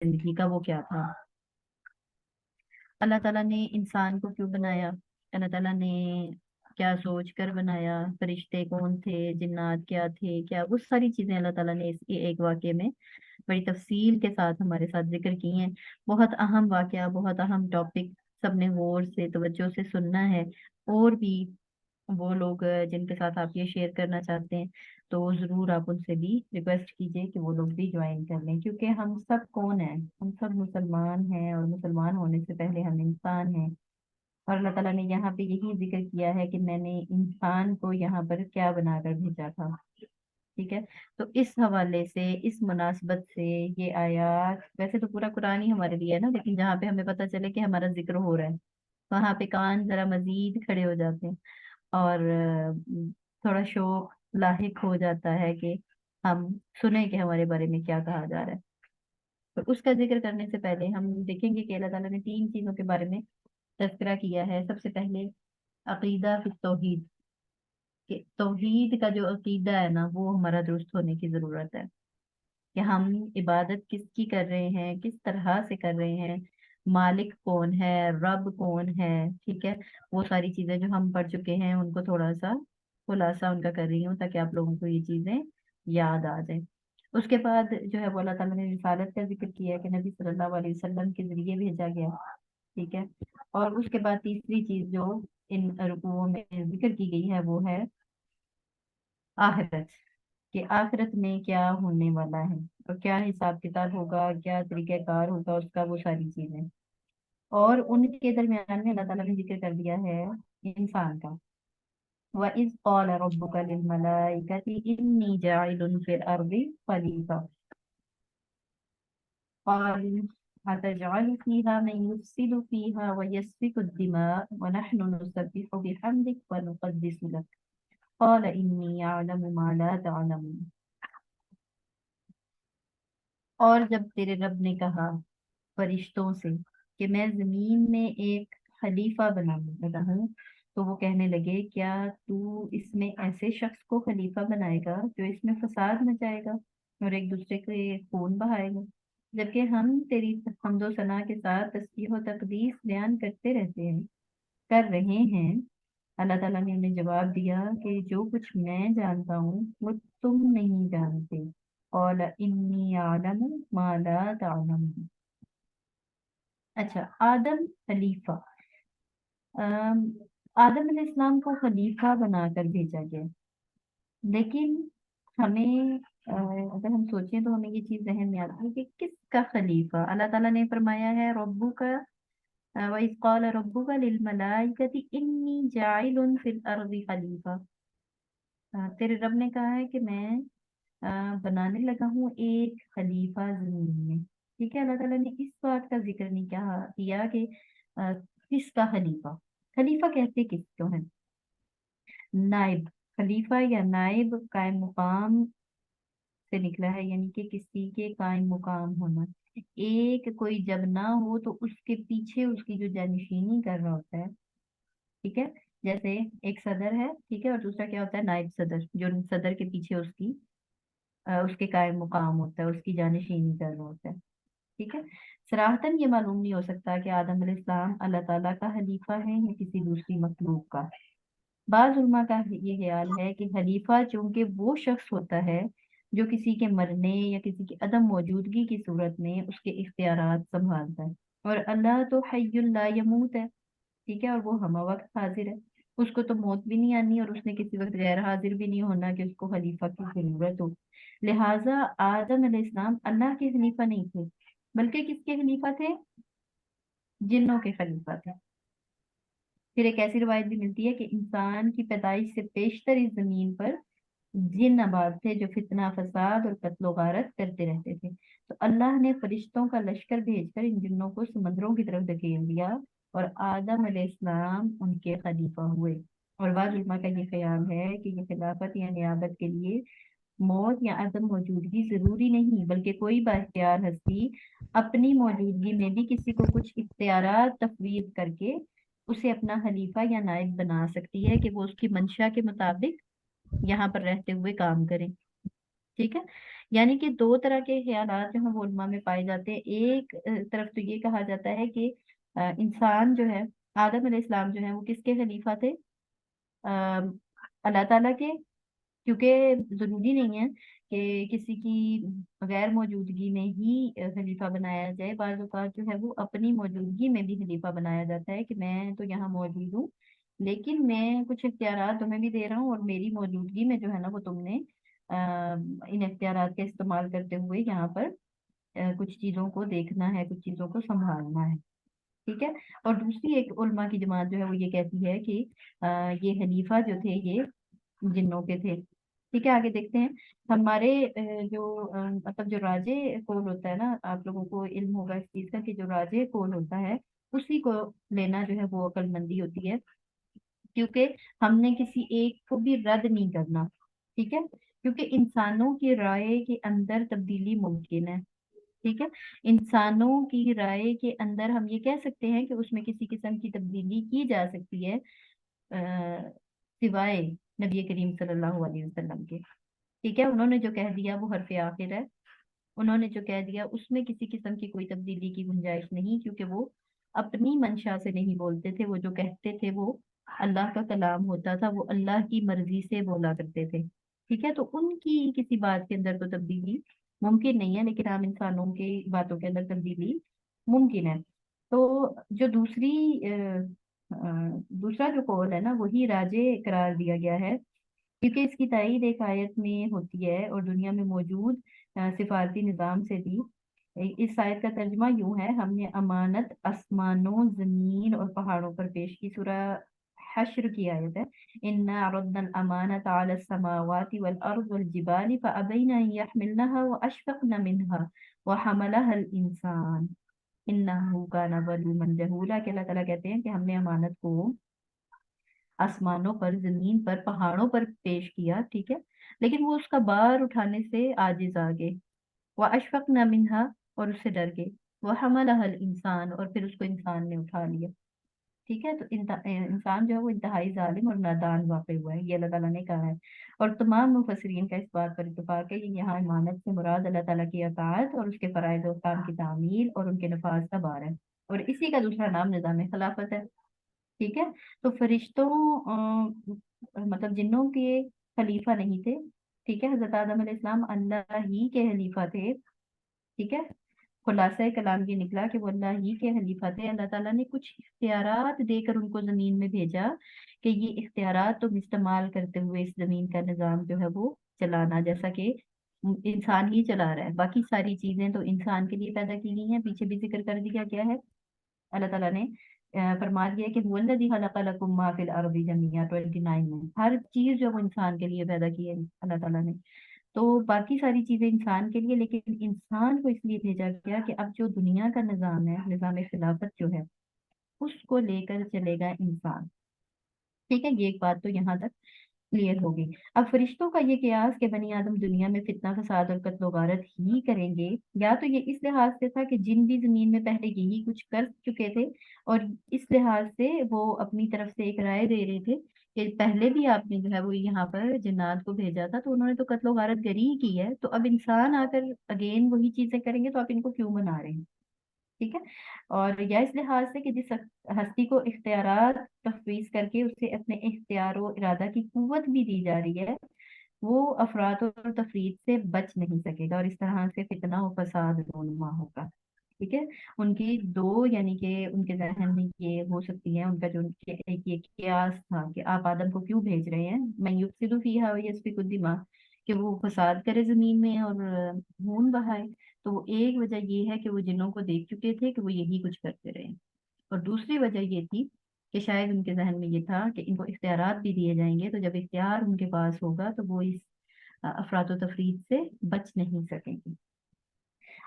जिंदगी का वो क्या था। अल्लाह ताला ने इंसान को क्यों बनाया, अल्लाह ताला ने क्या सोच कर बनाया, फरिश्ते कौन थे, जिन्नात क्या थे, क्या वो सारी चीजें अल्लाह ताला ने इस एक वाक्य में बड़ी तफसील के साथ हमारे साथ जिक्र की हैं। बहुत अहम वाकया, बहुत अहम टॉपिक, सबने गौर से तवज्जो से सुनना है। और भी वो लोग जिनके साथ आप ये शेयर करना चाहते हैं, तो जरूर आप उनसे भी रिक्वेस्ट कीजिए कि वो लोग भी ज्वाइन कर लें, क्योंकि हम सब कौन हैं, हम सब मुसलमान हैं, और मुसलमान होने से पहले हम इंसान हैं। और अल्लाह ताला ने यहाँ पे यही जिक्र किया है कि मैंने इंसान को यहाँ पर क्या बनाकर भेजा था। ठीक है। तो इस हवाले से, इस मुनासबत से ये आयात, वैसे तो पूरा कुरान ही हमारे लिए है ना, लेकिन जहाँ पे हमें पता चले कि हमारा जिक्र हो रहा है, वहां पे कान जरा मजीद खड़े हो जाते हैं। और थोड़ा शौक लाहिक हो जाता है कि हम सुने कि हमारे बारे में क्या कहा जा रहा है। तो उसका जिक्र करने से पहले हम देखेंगे कि अल्लाह ताला ने तीन चीजों के बारे में तज़किरा किया है। सबसे पहले अकीदा फिर तौहीद, कि तौहीद का जो अकीदा है ना, वो हमारा दुरुस्त होने की जरूरत है, कि हम इबादत किसकी कर रहे हैं, किस तरह से कर रहे हैं, मालिक कौन है, रब कौन है। ठीक है। वो सारी चीजें जो हम पढ़ चुके हैं, उनको थोड़ा सा खुलासा उनका कर रही हूँ, ताकि आप लोगों को ये चीजें याद आ जाए। उसके बाद जो है वो अल्लाह ताला ने रिसालत का जिक्र किया है कि नबी सल्लल्लाहु अलैहि वसल्लम के जरिए भेजा गया। ठीक है। और उसके बाद तीसरी चीज जो इन रुकुओं में जिक्र की गई है, वो है आखिरत, कि आखिरत में क्या होने वाला है, और क्या हिसाब किताब होगा, क्या तरीक़ाकार होगा उसका, वो सारी चीजें। और उनके दरमियान में अल्लाह ताला ने जिक्र कर दिया है इंसान का। व इज़ क़ाल रब्बुका लिल मलाइकति इन्नी जाइलुन फिल अर्दि खलीफा क़ालू अतजअलु फ़ीहा मन युफ़्सिदु फ़ीहा व यस्फ़िकु दिमाअ व नहनु नुसब्बिहु बिहम्दिक व नुक़द्दिसु लक क़ाल इन्नी अअलमु मा ला तअलमून। और जब तेरे रब ने कहा फरिश्तों से कि मैं जमीन में एक खलीफा बनाने लगा हूँ, तो वो कहने लगे, क्या तू इसमें ऐसे शख्स को खलीफा बनाएगा जो इसमें फसाद मचाएगा और एक दूसरे के खून बहाएगा, जबकि हम तेरी हम्दो सना के साथ तस्बीह व तकदीस बयान करते रहते हैं, कर रहे हैं। अल्लाह ताला ने उन्हें जवाब दिया कि जो कुछ मैं जानता हूँ वो तुम नहीं जानते। और इन्नी आलम मा ला तालमून। अच्छा, आदम खलीफा। अम, आदम अलैहिस्सलाम को खलीफा बनाकर भेजा गया, लेकिन हमें अगर हम सोचें तो हमें ये चीज जहन में आती है कि किसका खलीफा। अल्लाह ताला ने फरमाया है रब्बू का, व इज़ क़ाल रब्बुका लिल मलाइकति इन्नी जाइलुन फिल अर्दि खलीफा। तेरे रब ने कहा है कि मैं बनाने लगा हूँ एक खलीफा जमीन में। ठीक है। अल्लाह ताला ने इस बात का जिक्र नहीं किया कि किसका खलीफा। खलीफा कहते किसको है? नाइब। खलीफा या नाइब कायम मुकाम से निकला है, यानी कि किसी के कायम मुकाम होना। एक कोई जब ना हो तो उसके पीछे उसकी जो जानशीनी कर रहा होता है। ठीक है। जैसे एक सदर है, ठीक है, और दूसरा क्या होता है, नाइब सदर, जो सदर के पीछे उसकी उसके कायम मुकाम होता है, उसकी जानशीनी कर रहा होता है। ठीक है। सराहतन ये मालूम नहीं हो सकता कि आदम अलैहिस्सलाम अल्लाह ताला का खलीफा है या किसी दूसरी मखलूक का। बाज उलमा का ये ख्याल है कि खलीफा चूंकि वो शख्स होता है जो किसी के मरने या किसी की अदम मौजूदगी की सूरत में उसके इख्तियारात संभालता है। और अल्लाह तो हय्युल ला यमूत है। ठीक है। और वो हम वक्त हाजिर है, उसको तो मौत भी नहीं आनी, और उसने किसी वक्त गैर हाजिर भी नहीं होना कि उसको खलीफा की जरूरत हो। लिहाजा आदम अलैहिस्सलाम अल्लाह के खलीफा नहीं थे, बल्कि किसके खलीफा थे? जिन्नों के खलीफा थे। फिर एक ऐसी रिवायत भी मिलती है कि इंसान की पैदाइश से पेशतर इस जमीन पर जिन आबाद थे जो फितना फसाद और कत्लो गारत करते रहते थे। तो अल्लाह ने फरिश्तों का लश्कर भेजकर इन जिन्नों को समंदरों की तरफ धकेल दिया, और आदम अलैहिस्सलाम उनके खलीफा हुए। और बाद उलमा का ये ख्याल है कि ये खिलाफत या नियाबत के लिए मौत या अदम मौजूदगी जरूरी नहीं, बल्कि कोई बाइख्तियार हस्ती अपनी मौजूदगी में भी किसी को कुछ इख्तियारात तफवीज करके उसे अपना खलीफा या नायब बना सकती है, कि वो उसकी मंशा के मुताबिक यहाँ पर रहते हुए काम करें। ठीक है। یعنی کہ دو طرح کے خیالات جو ہیں وہ علماء میں پائے جاتے ہیں۔ ایک طرف تو یہ کہا جاتا ہے کہ انسان جو ہے، آدم علیہ السلام جو ہے وہ کس کے خلیفہ تھے؟ آ، اللہ تعالیٰ کے، کیونکہ ضروری نہیں ہے کہ کسی کی غیر موجودگی میں ہی خلیفہ بنایا جائے، بعض اوقات جو ہے وہ اپنی موجودگی میں بھی خلیفہ بنایا جاتا ہے کہ میں تو یہاں موجود ہوں، لیکن میں کچھ اختیارات تمہیں بھی دے رہا ہوں، اور میری موجودگی میں جو ہے نا وہ تم نے ان اختیارات کا استعمال کرتے ہوئے یہاں پر کچھ چیزوں کو دیکھنا ہے، کچھ چیزوں کو سنبھالنا ہے، ٹھیک ہے۔ اور دوسری ایک علماء کی جماعت جو ہے وہ یہ کہتی ہے کہ یہ خلیفہ جو تھے یہ جنوں کے تھے، ٹھیک ہے۔ آگے دیکھتے ہیں ہمارے جو مطلب جو راجے کول ہوتا ہے نا، آپ لوگوں کو علم ہوگا اس چیز کا کہ جو راجے کول ہوتا ہے اسی کو لینا جو ہے وہ عقل مندی ہوتی ہے، کیونکہ ہم نے کسی ایک کو بھی رد نہیں کرنا، ٹھیک ہے، کیونکہ انسانوں کی رائے کے اندر تبدیلی ممکن ہے، ٹھیک ہے۔ انسانوں کی رائے کے اندر ہم یہ کہہ سکتے ہیں کہ اس میں کسی قسم کی تبدیلی کی جا سکتی ہے، سوائے نبی کریم صلی اللہ علیہ وسلم کے، ٹھیک ہے۔ انہوں نے جو کہہ دیا وہ حرف آخر ہے، انہوں نے جو کہہ دیا اس میں کسی قسم کی کوئی تبدیلی کی گنجائش نہیں، کیونکہ وہ اپنی منشا سے نہیں بولتے تھے، وہ جو کہتے تھے وہ اللہ کا کلام ہوتا تھا، وہ اللہ کی مرضی سے بولا کرتے تھے، ٹھیک ہے۔ تو ان کی کسی بات کے اندر تو تبدیلی ممکن نہیں ہے، لیکن عام انسانوں کی باتوں کے اندر تبدیلی ممکن ہے۔ تو جو دوسرا جو قول ہے نا وہی راجے قرار دیا گیا ہے، کیونکہ اس کی تائید ایک آیت میں ہوتی ہے اور دنیا میں موجود سفارتی نظام سے بھی۔ اس آیت کا ترجمہ یوں ہے: ہم نے امانت آسمانوں، زمین اور پہاڑوں پر پیش کی، سورہ حشر کی آیت ہے۔ انا عرضنا الامانة على السماوات والارض والجبال فابين ان يحملنها واشفقن منها وحملها الانسان انه كان ظلوما جهولا، کہ اللہ تعالیٰ کہتے ہیں کہ ہم نے امانت کو آسمانوں پر، زمین پر، پہاڑوں پر پیش کیا، ٹھیک ہے، لیکن وہ اس کا بار اٹھانے سے عاجز آ گئے، وَأَشْفَقْنَا مِنْهَا، اور اس سے ڈر گئے، وَحَمَلَهَا الْإِنسَان، اور پھر اس کو انسان نے اٹھا لیا، ٹھیک ہے۔ تو انسان جو ہے وہ انتہائی ظالم اور نادان واقع ہوا ہے، یہ اللہ تعالیٰ نے کہا ہے۔ اور تمام مفسرین کا اس بات پر اتفاق ہے کہ یہاں امانت سے مراد اللہ تعالیٰ کی اطاعت اور اس کے فرائض و احکام کی تعمیل اور ان کے نفاذ کا بار ہے، اور اسی کا دوسرا نام نظام خلافت ہے، ٹھیک ہے۔ تو فرشتوں مطلب جنوں کے خلیفہ نہیں تھے، ٹھیک ہے، حضرت آدم علیہ السلام اللہ ہی کے خلیفہ تھے، ٹھیک ہے۔ خلاصہ کلام یہ نکلا کہ وہ اللہ ہی کے خلیفہ تھے، اللہ تعالیٰ نے کچھ اختیارات دے کر ان کو زمین میں بھیجا کہ یہ اختیارات تم استعمال کرتے ہوئے اس زمین کا نظام جو ہے وہ چلانا، جیسا کہ انسان ہی چلا رہا ہے، باقی ساری چیزیں تو انسان کے لیے پیدا کی گئی ہیں، پیچھے بھی ذکر کر دیا گیا ہے۔ اللہ تعالیٰ نے فرما دیا کہ هو الذی خلق لکم ما فی الارض جميعا 29 میں، ہر چیز جو وہ انسان کے لیے پیدا کی ہے اللہ تعالیٰ نے، تو باقی ساری چیزیں انسان کے لیے، لیکن انسان کو اس لیے بھیجا گیا کہ اب جو دنیا کا نظام ہے، نظام خلافت جو ہے اس کو لے کر چلے گا انسان، ٹھیک ہے۔ یہ ایک بات تو یہاں تک کلیئر ہوگی۔ اب فرشتوں کا یہ قیاس کہ بنی آدم دنیا میں فتنہ فساد اور قتل و غارت ہی کریں گے، یا تو یہ اس لحاظ سے تھا کہ جن بھی زمین میں پہلے یہی کچھ کر چکے تھے، اور اس لحاظ سے وہ اپنی طرف سے ایک رائے دے رہے تھے کہ پہلے بھی آپ نے جو ہے وہ یہاں پر جنات کو بھیجا تھا تو انہوں نے تو قتل و غارت گری ہی کی ہے، تو اب انسان آ کر اگین وہی چیزیں کریں گے تو آپ ان کو کیوں منا رہے ہیں، ٹھیک ہے۔ اور یا اس لحاظ سے کہ جس ہستی کو اختیارات تفویض کر کے اسے اپنے اختیار و ارادہ کی قوت بھی دی جا رہی ہے، وہ افراط اور تفرید سے بچ نہیں سکے گا، اور اس طرح سے فتنہ و فساد رونما ہوگا، ٹھیک ہے۔ ان کی دو یعنی کہ ان کے ذہن میں یہ ہو سکتی ہے، ان کا جو ایک یہ قیاس تھا کہ آپ آدم کو کیوں بھیج رہے ہیں، من یفسد فیہا ویسفک الدماء، کہ وہ فساد کرے زمین میں اور خون بہائے، تو وہ ایک وجہ یہ ہے کہ وہ جنوں کو دیکھ چکے تھے کہ وہ یہی کچھ کرتے رہے، اور دوسری وجہ یہ تھی کہ شاید ان کے ذہن میں یہ تھا کہ ان کو اختیارات بھی دیے جائیں گے، تو جب اختیار ان کے پاس ہوگا تو وہ اس افراد و تفرید سے بچ نہیں سکیں گے۔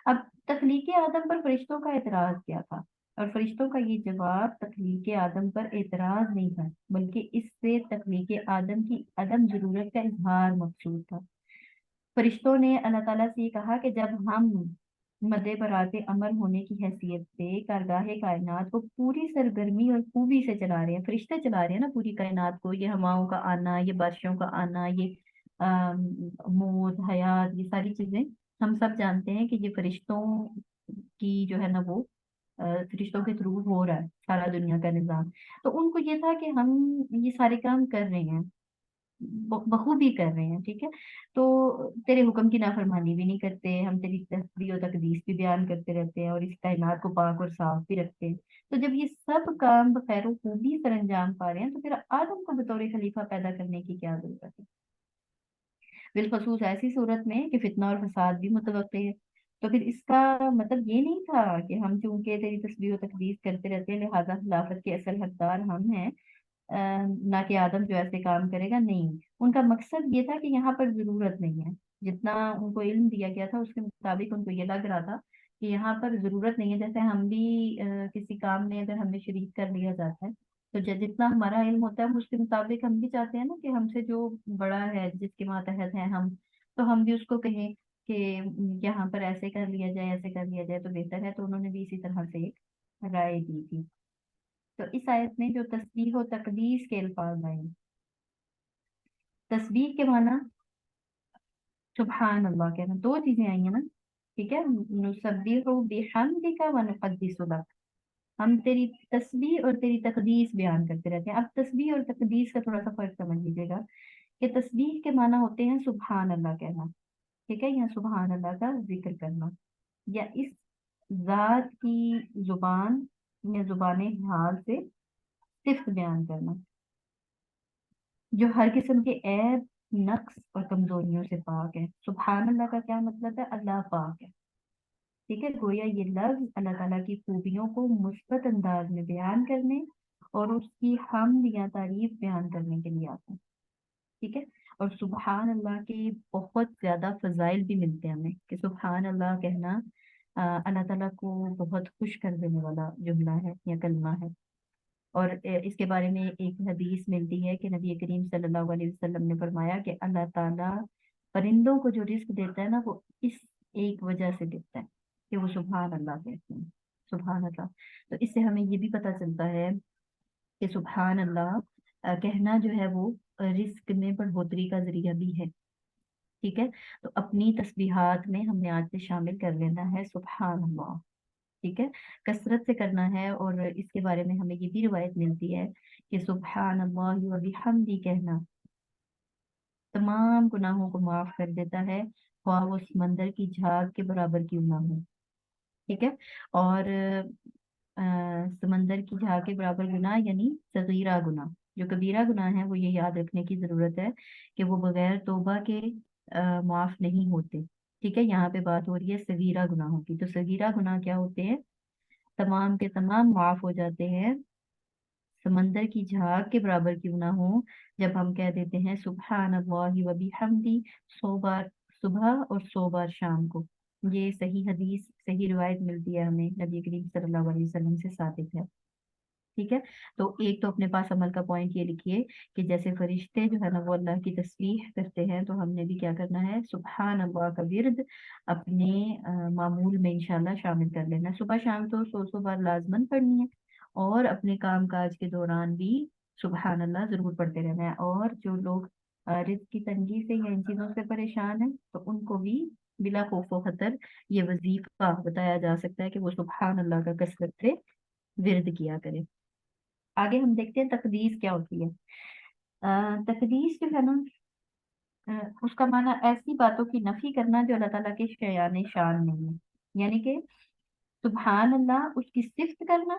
اب تخلیق آدم پر فرشتوں کا اعتراض کیا تھا؟ اور فرشتوں کا یہ جواب تخلیق آدم پر اعتراض نہیں تھا، بلکہ اس سے تخلیق آدم کی عدم ضرورت کا اظہار مقصود تھا۔ فرشتوں نے اللہ تعالیٰ سے یہ کہا کہ جب ہم مد برات امر ہونے کی حیثیت سے کارگاہ کائنات کو پوری سرگرمی اور خوبی سے چلا رہے ہیں، فرشتے چلا رہے ہیں نا پوری کائنات کو، یہ ہواؤں کا آنا، یہ بارشوں کا آنا، یہ मौत, हयात, ये सारी चीजें हम सब जानते हैं कि ये फरिश्तों की जो है ना वो फरिश्तों के थ्रू हो रहा है सारा दुनिया का निजाम। तो उनको ये था कि हम ये सारे काम कर रहे हैं, बखूबी कर रहे हैं, ठीक है। तो तेरे हुक्म की नाफरमानी भी नहीं करते, हम तेरी तस्बीह और तकदीस भी बयान करते रहते हैं और इस कायनात को पाक और साफ भी रखते हैं। तो जब ये सब काम खैर खूबी सर अंजाम पा रहे हैं, तो फिर आदम को बतौर खलीफा पैदा करने की क्या जरूरत है, बिलखसूस ऐसी सूरत में कि फितना और फसाद भी मुतवक्के है। तो फिर इसका मतलब ये नहीं था कि हम चूंकि तेरी तस्बीह और तकदीस करते रहते हैं लिहाजा खिलाफत के असल हकदार हम हैं, ना कि आदम जो ऐसे काम करेगा, नहीं। उनका मकसद ये था कि यहाँ पर जरूरत नहीं है, जितना उनको इल्म दिया गया था उसके मुताबिक उनको ये लग रहा था कि यहाँ पर जरूरत नहीं है। जैसे हम भी किसी काम में अगर हमें शरीक कर लिया जाता है, तो जितना हमारा इल्म होता है हम उसके मुताबिक हम भी चाहते हैं ना कि हमसे जो बड़ा है, जिसके मातहत है हम, तो हम भी उसको कहें कि यहाँ पर ऐसे कर लिया जाए, ऐसे कर लिया जाए तो बेहतर है। तो उन्होंने भी इसी तरह से एक राय दी थी। तो इस आयत में जो तस्बीह और तकदीस के अल्फाज आए, तस्बीह के माना सुबहान अल्लाह कहना, दो चीजें आई हैं ना, ठीक है। नुसब्बिहु बिहम्दिका व नुक़द्दिसु लक, हम तेरी तस्बीह और तेरी तकदीस बयान करते रहते हैं। अब तस्बीह और तकदीस का थोड़ा सा फर्क समझ लीजिएगा कि तस्बीह के माना होते हैं सुबहान अल्लाह कहना, ठीक है, या सुबहान अल्लाह का जिक्र करना, या इस जात की जुबान या जुबान हाल से सिफ्त बयान करना, जो हर किस्म के ऐब, नक्स और कमजोरियों से पाक है। सुबहान अल्लाह का क्या मतलब है, अल्लाह पाक है, ठीक है। गोया ये लफ्ज अल्लाह ताला की खूबियों को मुस्बत अंदाज में बयान करने और उसकी हमद या तारीफ बयान करने के लिए आता है, ठीक है। और सुबहान अल्लाह के बहुत ज्यादा फजाइल भी मिलते हैं हमें कि सुबहान अल्लाह कहना अल्लाह ताला को बहुत खुश कर देने वाला जुमला है या कलमा है। और इसके बारे में एक हदीस मिलती है कि नबी करीम सल्लल्लाहु अलैहि वसल्लम ने फरमाया कि अल्लाह ताला परिंदों को जो रिस्क देता है ना, वो इस एक वजह से देता है कि वो सुभान अल्लाह कहते हैं, सुभान अल्लाह। तो इससे हमें ये भी पता चलता है कि सुभान अल्लाह कहना जो है वो रिस्क में बढ़ोतरी का जरिया भी है, ठीक है। तो अपनी तस्बीहात में हमने आज से शामिल कर लेना है सुभान अल्लाह, ठीक है, कसरत से करना है। और इसके बारे में हमें ये भी रिवायत मिलती है कि सुब्हान अल्लाह व बिहम्दी कहना तमाम गुनाहों को माफ कर देता है, ख्वाह वो समंदर की झाग के बराबर क्यों ना हो, ठीक है। और समंदर की झाग के बराबर गुनाह यानी सगीरा गुनाह, जो कबीरा गुनाह है वो ये याद रखने की जरूरत है कि वो बगैर तौबा के माफ नहीं होते, ठीक है। यहाँ पे बात हो रही है सगीरा गुनाहों की। तो सगीरा गुनाह क्या होते हैं, तमाम के तमाम माफ हो जाते हैं, समंदर की झाग के बराबर क्यों ना हो, जब हम कह देते हैं सुबहान अल्लाहि व बिहम्दी 100 बार सुबह और 100 बार शाम को। ये सही हदीस, सही रिवायत मिलती है हमें, नबी करीम सल्लल्लाहु अलैहि वसल्लम से साबित है, ठीक है। तो एक तो अपने पास अमल का पॉइंट ये लिखिए कि जैसे फरिश्ते जो है ना वो अल्लाह की तस्बीह करते हैं, तो हमने भी क्या करना है, सुबहान अल्लाह का विर्द अपने मामूल में इंशाल्लाह शामिल कर लेना है। सुबह शाम तो 100 100 बार लाजमन पढ़नी है, और अपने काम काज के दौरान भी सुबहान अल्लाह जरूर पढ़ते रहना है। और जो लोग रिज्क की तंगी से या इन चीजों से परेशान है, तो उनको भी बिला खौफ व खतर ये वजीफा बताया जा सकता है कि वो सुबहान अल्लाह का कसरत से विर्द किया करे। आगे हम देखते हैं तकदीस क्या होती है। तकदीस जो है ना, उसका माना ऐसी बातों की नफी करना जो अल्लाह ताला के शयान शान नहीं है, यानी कि सुभान अल्लाह उसकी सिफ्त करना,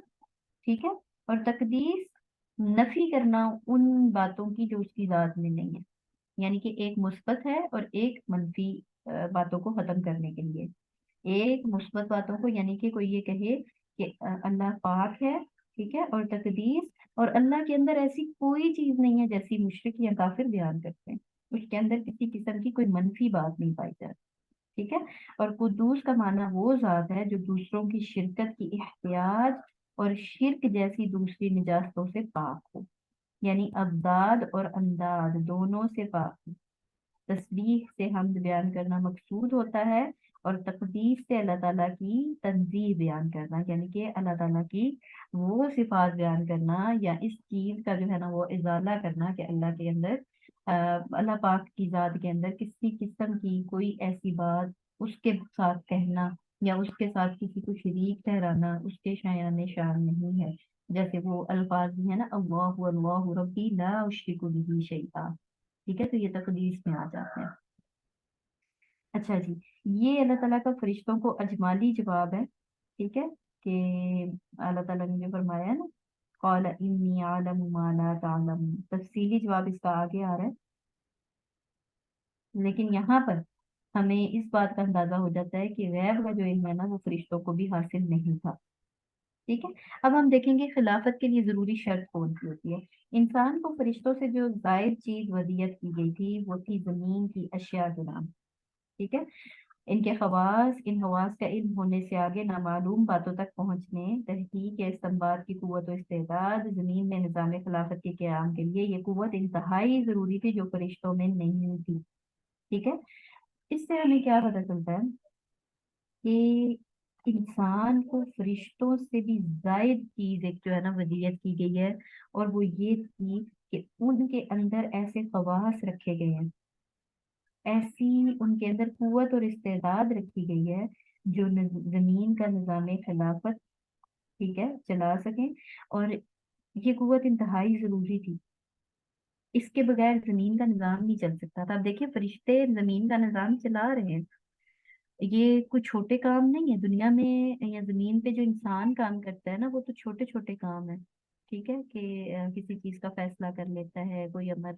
ठीक है। और तकदीस नफी करना उन बातों की जो उसकी जात में नहीं है, यानी कि एक मुस्बत है और एक मनफी बातों को खत्म करने के लिए। एक मुस्बत बातों को यानी कि कोई ये कहे कि अल्लाह पाक है, ठीक है, और तकदीस, और अल्लाह के अंदर ऐसी कोई चीज नहीं है जैसी मुशरिक या काफिर बयान करते हैं, उसके अंदर किसी किस्म की कोई मनफी बात नहीं पाई जाती, ठीक है। और कुद्दूस का माना वो जात है जो दूसरों की शिरकत की इख्तियाज और शिरक जैसी दूसरी निजास्तों से पाक हो, यानी अब्दाद और अंदाज दोनों से पाक हो। तस्बीह से हम्द बयान करना मकसूद होता है, और तकदीस से अल्लाह ताला की तंजीह बयान करना, यानी कि अल्लाह ताला की वो सिफात बयान करना, या इस चीज का जो है ना वो इजाला करना कि अल्लाह के अंदर اللہ پاک کی ذات کے اندر کسی قسم کی کوئی ایسی بات اس کے ساتھ کہنا یا اس کے ساتھ کسی کو شریک ٹھہرانا اس کے شایان شان نہیں ہے. جیسے وہ الفاظ بھی ہے نا، اللہ اللہ ربی لا اشرک به شیئا. ٹھیک ہے، تو یہ تقدیس میں آ جاتے ہیں. اچھا جی، یہ اللہ تعالیٰ کا فرشتوں کو اجمالی جواب ہے. ٹھیک ہے، کہ اللہ تعالیٰ نے جو فرمایا ہے نا، قال انی اعلم ما لا تعلمون، تفصیلی جواب اس کا آگے آ رہا ہے. لیکن یہاں پر ہمیں اس بات کا اندازہ ہو جاتا ہے کہ غیب کا جو علم ہے نا وہ فرشتوں کو بھی حاصل نہیں تھا. ٹھیک ہے، اب ہم دیکھیں گے خلافت کے لیے ضروری شرط کون سی ہوتی ہے. انسان کو فرشتوں سے جو زائد چیز ودیت کی گئی تھی وہ تھی زمین کی اشیاء کے نام. ٹھیک ہے، ان کے خواص، ان حواس کا علم ہونے سے آگے نامعلوم باتوں تک پہنچنے، تحقیق یا استنباط کی قوت و استعداد، زمین میں نظام خلافت کے قیام کے لیے یہ قوت انتہائی ضروری تھی جو فرشتوں میں نہیں تھی. ٹھیک ہے، اس سے ہمیں کیا پتہ چلتا ہے کہ انسان کو فرشتوں سے بھی زائد چیز ایک جو ہے نا ودیت کی گئی ہے، اور وہ یہ تھی کہ ان کے اندر ایسے خواص رکھے گئے ہیں، ایسی ان کے اندر قوت اور استعداد رکھی گئی ہے جو زمین کا نظام خلافت، ٹھیک ہے، چلا سکیں. اور یہ قوت انتہائی ضروری تھی، اس کے بغیر زمین کا نظام نہیں چل سکتا تھا. اب دیکھیں فرشتے زمین کا نظام چلا رہے ہیں، یہ کوئی چھوٹے کام نہیں ہے دنیا میں یا زمین پہ جو انسان کام کرتا ہے نا وہ تو چھوٹے چھوٹے کام ہے. ٹھیک ہے، کہ کسی چیز کا فیصلہ کر لیتا ہے، کوئی امر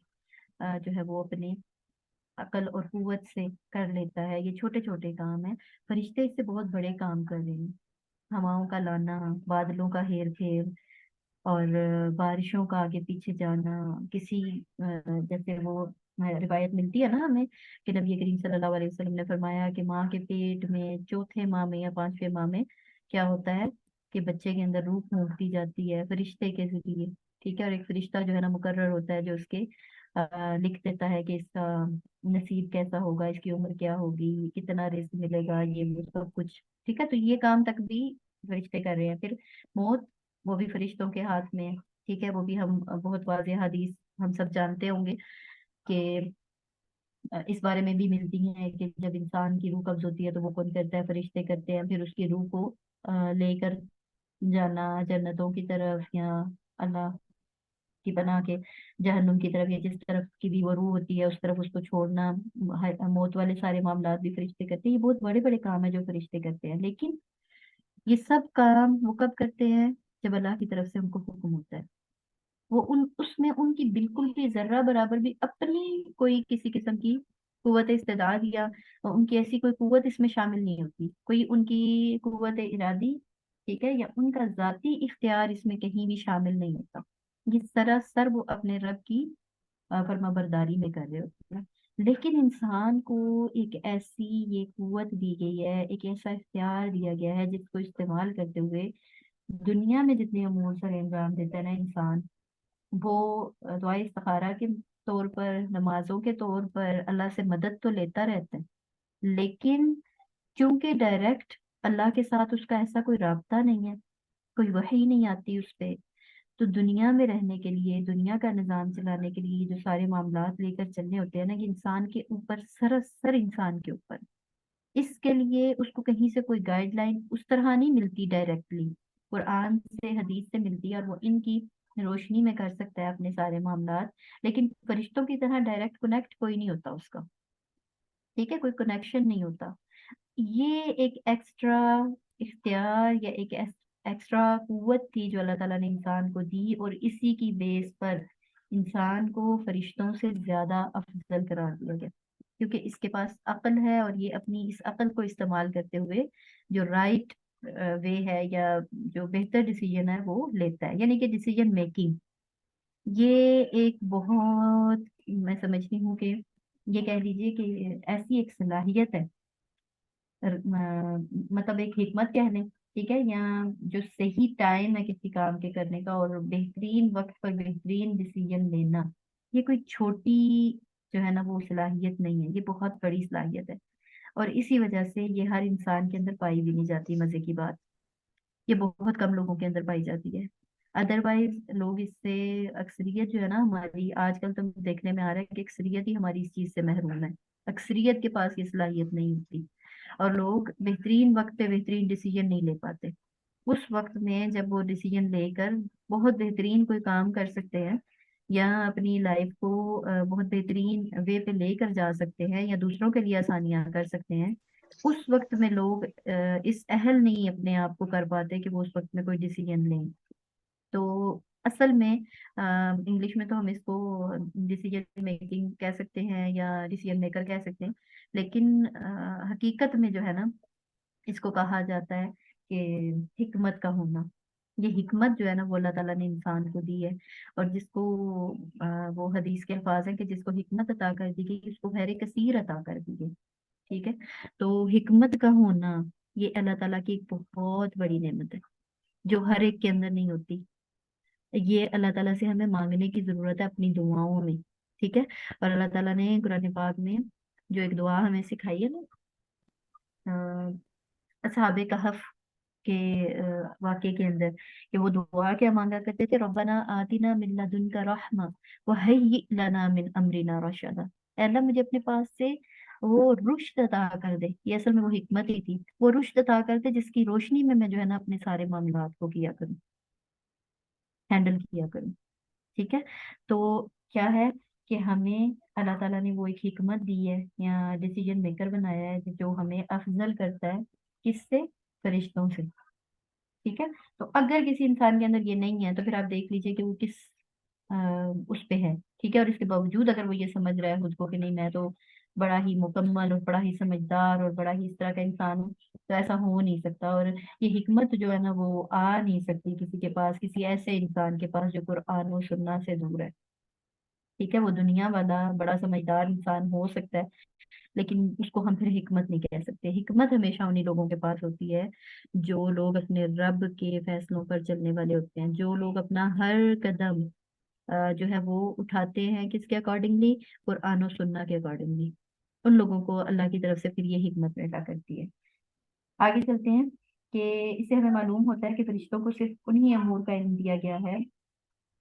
جو ہے وہ اپنی عقل اور قوت سے کر لیتا ہے، یہ چھوٹے چھوٹے کام ہیں. فرشتے اس سے بہت بڑے کام کر رہے ہیں، ہواؤں کا لانا، بادلوں کا ہیر پھیر، اور بارشوں کا آگے پیچھے جانا. کسی جیسے وہ روایت ملتی ہے نا ہمیں کہ نبی کریم صلی اللہ علیہ وسلم نے فرمایا کہ ماں کے پیٹ میں چوتھے ماہ میں یا پانچویں ماہ میں کیا ہوتا ہے کہ بچے کے اندر روح پھونک دی جاتی ہے فرشتے کے ذریعے. ٹھیک ہے، اور ایک فرشتہ جو ہے نا مقرر ہوتا ہے جو اس کے لکھ دیتا ہے کہ اس کا نصیب کیسا ہوگا، اس کی عمر کیا ہوگی، کتنا رزق ملے گا، یہ وہ سب کچھ. ٹھیک ہے، تو یہ کام تک بھی فرشتے کر رہے ہیں. پھر موت، وہ بھی فرشتوں کے ہاتھ میں ہے. ٹھیک ہے، وہ بھی ہم بہت واضح حدیث ہم سب جانتے ہوں گے کہ اس بارے میں بھی ملتی ہیں کہ جب انسان کی روح قبض ہوتی ہے تو وہ کون کرتا ہے، فرشتے کرتے ہیں. پھر اس کی روح کو لے کر جانا جنتوں کی طرف یا اللہ کی بنا کے جہنم کی طرف، یا جس طرف کی بھی وہ روح ہوتی ہے اس طرف اس کو چھوڑنا. موت والے سارے معاملات بھی فرشتے کرتے ہیں. یہ بہت بڑے بڑے کام ہیں جو فرشتے کرتے ہیں، لیکن یہ سب کام وہ کب کرتے ہیں؟ جب اللہ کی طرف سے ان کو حکم ہوتا ہے. وہ اس میں ان کی بالکل بھی ذرہ برابر بھی اپنی کوئی کسی قسم کی قوت استعداد یا ان کی ایسی کوئی قوت اس میں شامل نہیں ہوتی، کوئی ان کی قوت ارادی، ٹھیک ہے، یا ان کا ذاتی اختیار اس میں کہیں بھی شامل نہیں ہوتا. یہ سراسر وہ اپنے رب کی فرما برداری میں کر رہے ہوتے ہیں. لیکن انسان کو ایک ایسی یہ قوت دی گئی ہے، ایک ایسا اختیار دیا گیا ہے جس کو استعمال کرتے ہوئے دنیا میں جتنے امور سر انجام دیتا ہے نا انسان، وہ دعائے استخارہ کے طور پر، نمازوں کے طور پر اللہ سے مدد تو لیتا رہتا ہے، لیکن چونکہ ڈائریکٹ اللہ کے ساتھ اس کا ایسا کوئی رابطہ نہیں ہے، کوئی وحی نہیں آتی اس پہ، تو دنیا میں رہنے کے لیے، دنیا کا نظام چلانے کے لیے جو سارے معاملات لے کر چلنے ہوتے ہیں نا کہ انسان کے اوپر، سراسر انسان کے اوپر، اس کے لیے اس کو کہیں سے کوئی گائیڈ لائن اس طرح نہیں ملتی ڈائریکٹلی، قرآن سے حدیث سے ملتی ہے اور وہ ان کی روشنی میں کر سکتا ہے اپنے سارے معاملات. لیکن فرشتوں کی طرح ڈائریکٹ کنیکٹ کوئی نہیں ہوتا اس کا. ٹھیک ہے، کوئی کنیکشن نہیں ہوتا. یہ ایک ایکسٹرا اختیار یا ایک ایکسٹرا قوت تھی جو اللہ تعالیٰ نے انسان کو دی، اور اسی کی بیس پر انسان کو فرشتوں سے زیادہ افضل قرار دیا گیا، کیونکہ اس کے پاس عقل ہے اور یہ اپنی اس عقل کو استعمال کرتے ہوئے جو رائٹ وے ہے یا جو بہتر ڈیسیجن ہے وہ لیتا ہے، یعنی کہ ڈیسیجن میکنگ. یہ ایک بہت، میں سمجھتی ہوں کہ یہ کہہ لیجیے کہ ایسی ایک صلاحیت ہے، مطلب ایک حکمت کہہ لیں، ٹھیک ہے، یا جو صحیح ٹائم ہے کسی کام کے کرنے کا اور بہترین وقت پر بہترین ڈیسیجن لینا. یہ کوئی چھوٹی جو ہے نا وہ صلاحیت نہیں ہے، یہ بہت بڑی صلاحیت ہے، اور اسی وجہ سے یہ ہر انسان کے اندر پائی بھی نہیں جاتی. مزے کی بات، یہ بہت کم لوگوں کے اندر پائی جاتی ہے. ادروائز لوگ اس سے، اکثریت جو ہے نا ہماری آج کل تو دیکھنے میں آ رہا ہے کہ اکثریت ہی ہماری اس چیز سے محروم ہے، اکثریت کے پاس یہ صلاحیت نہیں ہوتی، اور لوگ بہترین وقت پہ بہترین ڈیسیجن نہیں لے پاتے۔ اس وقت میں جب وہ ڈیسیجن لے کر بہت بہترین کوئی کام کر سکتے ہیں، یا اپنی لائف کو بہت بہترین وے پہ لے کر جا سکتے ہیں، یا دوسروں کے لیے آسانیاں کر سکتے ہیں، اس وقت میں لوگ اس اہل نہیں اپنے آپ کو کر پاتے کہ وہ اس وقت میں کوئی ڈیسیجن لیں۔ تو اصل میں انگلش میں تو ہم اس کو ڈیسیجن میکنگ کہہ سکتے ہیں یا ڈیسیجن میکر کہہ سکتے ہیں، لیکن حقیقت میں جو ہے نا اس کو کہا جاتا ہے کہ حکمت کا ہونا۔ یہ حکمت جو ہے نا وہ اللہ تعالیٰ نے انسان کو دی ہے، اور جس کو وہ حدیث کے الفاظ ہیں کہ جس کو حکمت عطا کر دی گئی اس کو خیر کثیر عطا کر دی گئی، ٹھیک ہے۔ تو حکمت کا ہونا یہ اللہ تعالیٰ کی ایک بہت بڑی نعمت ہے جو ہر ایک کے اندر نہیں ہوتی۔ یہ اللہ تعالیٰ سے ہمیں مانگنے کی ضرورت ہے اپنی دعاؤں میں، ٹھیک ہے۔ اور اللہ تعالیٰ نے قرآن پاک میں جو ایک دعا ہمیں سکھائی ہے نا، اصحاب کہف کے واقعے کے اندر، کہ وہ دعا کیا مانگا کرتے تھے، ربنا آتنا من لدنک رحمہ وہیئ لنا من امرنا رشدا، اے اللہ مجھے اپنے پاس سے وہ رشد عطا کر دے۔ یہ اصل میں وہ حکمت ہی تھی، وہ رشد عطا کر دے جس کی روشنی میں جو ہے نا اپنے سارے معاملات کو کیا کروں، ہینڈل کیا کروں، ٹھیک ہے۔ تو کیا ہے کہ ہمیں اللہ تعالیٰ نے وہ ایک حکمت دی ہے یا ڈیسیجن میکر بنایا ہے جو ہمیں افضل کرتا ہے، کس سے؟ فرشتوں سے، ٹھیک ہے۔ تو اگر کسی انسان کے اندر یہ نہیں ہے تو پھر آپ دیکھ لیجئے کہ وہ کس اس پہ ہے، ٹھیک ہے۔ اور اس کے باوجود اگر وہ یہ سمجھ رہا ہے خود کو کہ نہیں میں تو بڑا ہی مکمل اور بڑا ہی سمجھدار اور بڑا ہی اس طرح کا انسان ہوں، تو ایسا ہو نہیں سکتا، اور یہ حکمت جو ہے نا وہ آ نہیں سکتی کسی کے پاس، کسی ایسے انسان کے پاس جو قرآن و سنت سے دور ہے، ٹھیک ہے۔ وہ دنیا والا بڑا سمجھدار انسان ہو سکتا ہے لیکن اس کو ہم پھر حکمت نہیں کہہ سکتے۔ حکمت ہمیشہ انہیں لوگوں کے پاس ہوتی ہے جو لوگ اپنے رب کے فیصلوں پر چلنے والے ہوتے ہیں، جو لوگ اپنا ہر قدم جو ہے وہ اٹھاتے ہیں کس کے اکارڈنگلی؟ قرآن و سنت کے اکارڈنگلی، ان لوگوں کو اللہ کی طرف سے پھر یہ حکمت پیدا کرتی ہے۔ آگے چلتے ہیں کہ اس سے ہمیں معلوم ہوتا ہے کہ فرشتوں کو صرف انہی امور کا علم دیا گیا ہے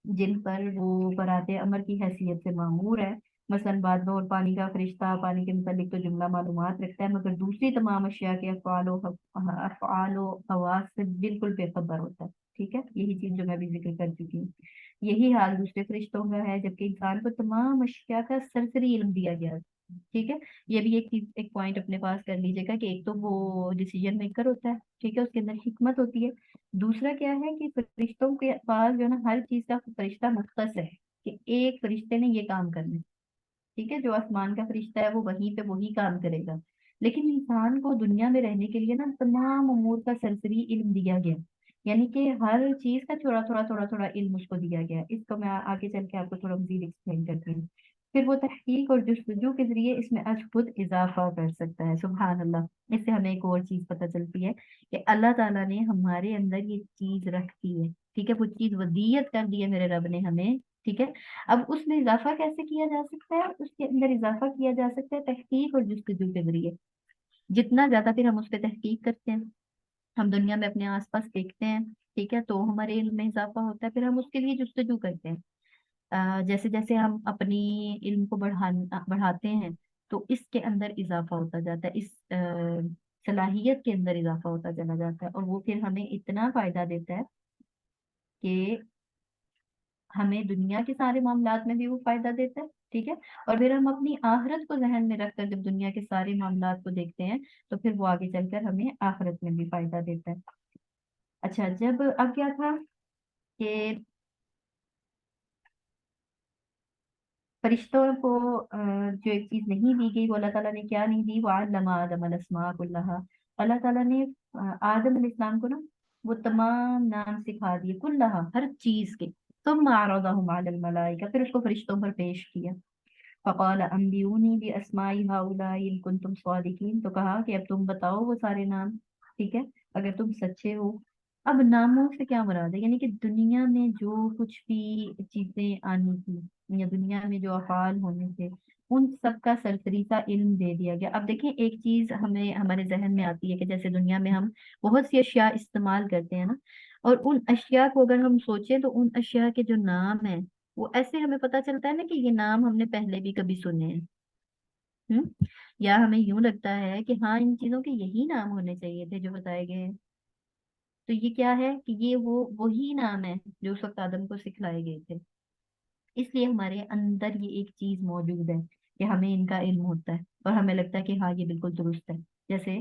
جن پر وہ برات امر کی حیثیت سے مامور ہے۔ مثلاً بادل اور پانی کا فرشتہ پانی کے متعلق تو جملہ معلومات رکھتا ہے، مگر دوسری تمام اشیاء کے افعال و حواس سے بالکل بے خبر ہوتا ہے، ٹھیک ہے۔ یہی چیز جو میں بھی ذکر کر چکی ہوں، یہی حال دوسرے فرشتوں کا ہے، جبکہ انسان کو تمام اشیاء کا سرسری علم دیا گیا ہے، ٹھیک ہے۔ یہ بھی ایک چیز، ایک پوائنٹ اپنے پاس کر لیجیے گا کہ ایک تو وہ ڈیسیجن میکر ہوتا ہے، ٹھیک ہے، اس کے اندر حکمت ہوتی ہے۔ دوسرا کیا ہے کہ فرشتوں کے پاس جو ہے نا ہر چیز کا فرشتہ مختص ہے کہ ایک فرشتے نے یہ کام کرنا ہے، ٹھیک ہے۔ جو آسمان کا فرشتہ ہے وہ وہیں پہ وہی کام کرے گا، لیکن انسان کو دنیا میں رہنے کے لیے نا تمام امور کا سرسری علم دیا گیا، یعنی کہ ہر چیز کا تھوڑا تھوڑا تھوڑا تھوڑا علم اس کو دیا گیا ہے۔ اس کو میں آگے چل کے آپ کو تھوڑا مزید ایکسپلین کرتی ہوں۔ پھر وہ تحقیق اور جستجو کے ذریعے اس میں از خود اضافہ کر سکتا ہے، سبحان اللہ۔ اس سے ہمیں ایک اور چیز پتہ چلتی ہے کہ اللہ تعالیٰ نے ہمارے اندر یہ چیز رکھی ہے، ٹھیک ہے، وہ چیز ودیت کر دی ہے میرے رب نے ہمیں، ٹھیک ہے۔ اب اس میں اضافہ کیسے کیا جا سکتا ہے؟ اس کے اندر اضافہ کیا جا سکتا ہے تحقیق اور جستجو کے ذریعے۔ جتنا زیادہ پھر ہم اس پہ تحقیق کرتے ہیں، ہم دنیا میں اپنے آس پاس دیکھتے ہیں، ٹھیک ہے، تو ہمارے علم میں اضافہ ہوتا ہے، پھر ہم اس کے لیے جستجو کرتے ہیں۔ جیسے جیسے ہم اپنی علم کو بڑھاتے ہیں تو اس کے اندر اضافہ ہوتا جاتا ہے، اس صلاحیت کے اندر اضافہ ہوتا چلا جاتا ہے، اور وہ پھر ہمیں اتنا فائدہ دیتا ہے کہ ہمیں دنیا کے سارے معاملات میں بھی وہ فائدہ دیتا ہے، ٹھیک ہے۔ اور پھر ہم اپنی آخرت کو ذہن میں رکھ کر جب دنیا کے سارے معاملات کو دیکھتے ہیں تو پھر وہ آگے چل کر ہمیں آخرت میں بھی فائدہ دیتا ہے۔ اچھا، جب اب کیا تھا کہ فرشتوں کو جو ایک چیز نہیں دی گئی وہ اللہ تعالیٰ نے کیا نہیں دی، وَعَلَّمَ آدَمَ الْأَسْمَاءَ كُلَّهَا، اللہ تعالیٰ نے آدم علیہ السلام کو نا وہ تمام نام سکھا دیے، کلہا ہر چیز کے، ثم عرضهم على الملائکہ، پھر اس کو فرشتوں پر پیش کیا، فقال انبئونی باسماء هؤلاء ان کنتم صادقین، تو کہا کہ اب تم بتاؤ وہ سارے نام، ٹھیک ہے، اگر تم سچے ہو۔ اب ناموں سے کیا مراد ہے؟ یعنی کہ دنیا میں جو کچھ بھی چیزیں آنی تھی یا دنیا میں جو افعال ہونے تھے ان سب کا سرسری کا علم دے دیا گیا۔ اب دیکھیں ایک چیز ہمیں ہمارے ذہن میں آتی ہے کہ جیسے دنیا میں ہم بہت سی اشیاء استعمال کرتے ہیں نا، और उन अशिया को अगर हम सोचें तो उन अशिया के जो नाम है वो ऐसे हमें पता चलता है ना कि ये नाम हमने पहले भी कभी सुने हैं। या हमें यूं लगता है कि हाँ इन चीजों के यही नाम होने चाहिए थे जो बताए गए हैं। तो ये क्या है कि ये वो वही नाम है जो उस वक्त आदम को सिखलाए गए थे। इसलिए हमारे अंदर ये एक चीज मौजूद है कि हमें इनका इल्म होता है और हमें लगता है कि हाँ ये बिल्कुल दुरुस्त है। जैसे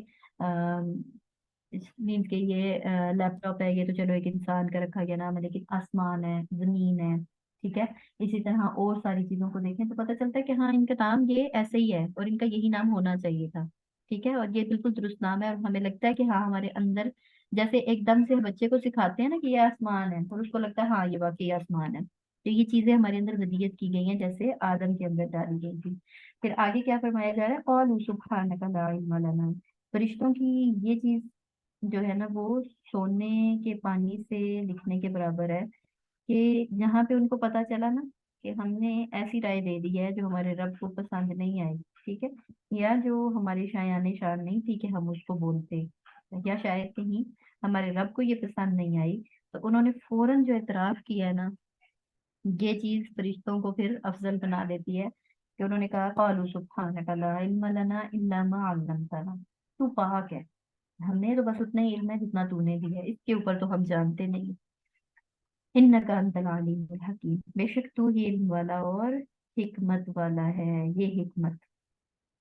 मीन्स के ये लैपटॉप है, ये तो चलो एक इंसान का रखा गया नाम है, लेकिन आसमान है, जमीन है, ठीक है। इसी तरह और सारी चीजों को देखें तो पता चलता है कि हाँ इनका नाम ये ऐसे ही है और इनका यही नाम होना चाहिए था। ठीक है, और ये बिल्कुल दुरुस्त नाम है और हमें लगता है कि हाँ हमारे अंदर जैसे एकदम से बच्चे को सिखाते हैं ना कि ये आसमान है और उसको लगता है हाँ ये वाकई आसमान है। तो ये चीजें हमारे अंदर वदीयत की गई हैं जैसे आदम के अंदर डाली गई थी। फिर आगे क्या फरमाया जा रहा है, कौलू सुब्हानका ला इल्मा लना। फरिश्तों की ये चीज जो है ना वो सोने के पानी से लिखने के बराबर है कि जहाँ पे उनको पता चला ना कि हमने ऐसी राय दे दी है जो हमारे रब को पसंद नहीं आई, ठीक है, या जो हमारी शायान शान नहीं थी कि हम उसको बोलते, या शायद कहीं हमारे रब को ये पसंद नहीं आई, तो उन्होंने फौरन जो एतराफ किया है ना, ये चीज फरिश्तों को फिर अफजल बना देती है कि उन्होंने कहा कालू सुब्हानका ला इल्मा लना इल्ला मा अल्लमतना। तू पाक है, हमने तो बस उतना ही इल्म है जितना तूने दिया है, इसके ऊपर तो हम जानते नहीं। इन्नका अंतल अलीमुल हकीम, बेशक तू ही इल्म वाला और हिकमत वाला है। ये हिकमत,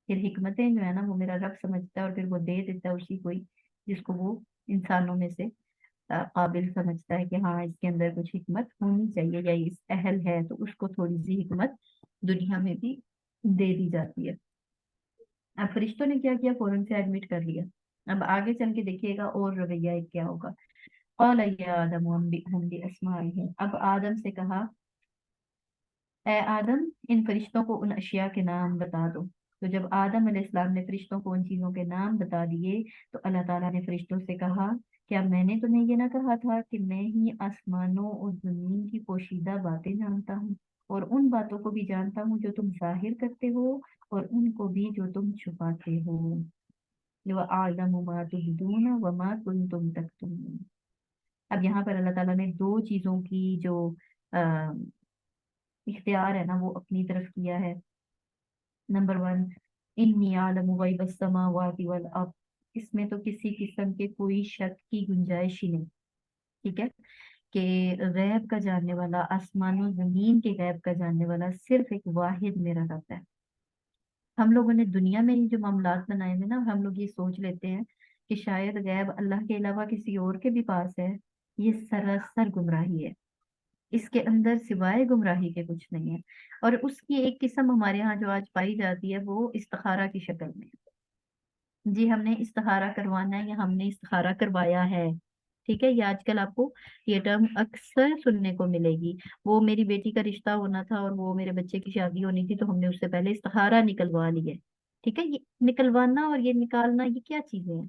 फिर हिकमतें जो है ना वो मेरा रब समझता है और फिर वो दे देता है उसी को ही जिसको वो इंसानों में से काबिल समझता है कि हाँ इसके अंदर कुछ हिकमत होनी चाहिए या इस अहल है, तो उसको थोड़ी सी हिकमत दुनिया में भी दे दी जाती है। अब फरिश्तों ने क्या किया, फौरन से एडमिट कर लिया। अब आगे चल के देखिएगा और रवैया क्या होगा। कौल या आदम हम भी अस्माइहिम, अब आदम से कहा, ए आदम इन फरिश्तों को उन अशिया के नाम बता दो। तो जब आदम अलैहिस्सलाम ने फरिश्तों को उन चीजों के नाम बता दिए तो अल्लाह ताला ने फरिश्तों से कहा, क्या मैंने तुम्हें ये ना कहा था कि मैं ही आसमानों और जमीन की पोशीदा बातें जानता हूँ और उन बातों को भी जानता हूँ जो तुम जाहिर करते हो और उनको भी जो तुम छुपाते हो। व आलमु मा तुबदून व मा कुंतुम तक्तुमून। अब यहाँ पर अल्लाह ताला ने दो चीजों की जो इख्तियार है ना वो अपनी तरफ किया है। नंबर वन, इन्नी आलमु गैबस समावाति वल अर्द, इसमें तो किसी किस्म के कोई शक की गुंजाइश ही नहीं। ठीक है, कि गैब का जानने वाला, आसमानों जमीन के गैब का जानने वाला सिर्फ एक वाहिद मेरा रब है। हम लोगों ने दुनिया में ही जो मामलात बनाए हैं ना, हम लोग ये सोच लेते हैं कि शायद गैब अल्लाह के अलावा किसी और के भी पास है। ये सरासर गुमराही है, इसके अंदर सिवाय गुमराही के कुछ नहीं है। और उसकी एक किस्म हमारे यहाँ जो आज पाई जाती है वो इस्तिखारा की शक्ल में है। जी हमने इस्तिखारा करवाना है या हमने इस्तिखारा करवाया है। ठीक है, ये आजकल आपको ये टर्म अक्सर सुनने को मिलेगी। वो मेरी बेटी का रिश्ता होना था और वो मेरे बच्चे की शादी होनी थी तो हमने उससे पहले इस्तिखारा निकलवा लिया। ठीक है, ये निकलवाना और ये निकालना ये क्या चीजें हैं?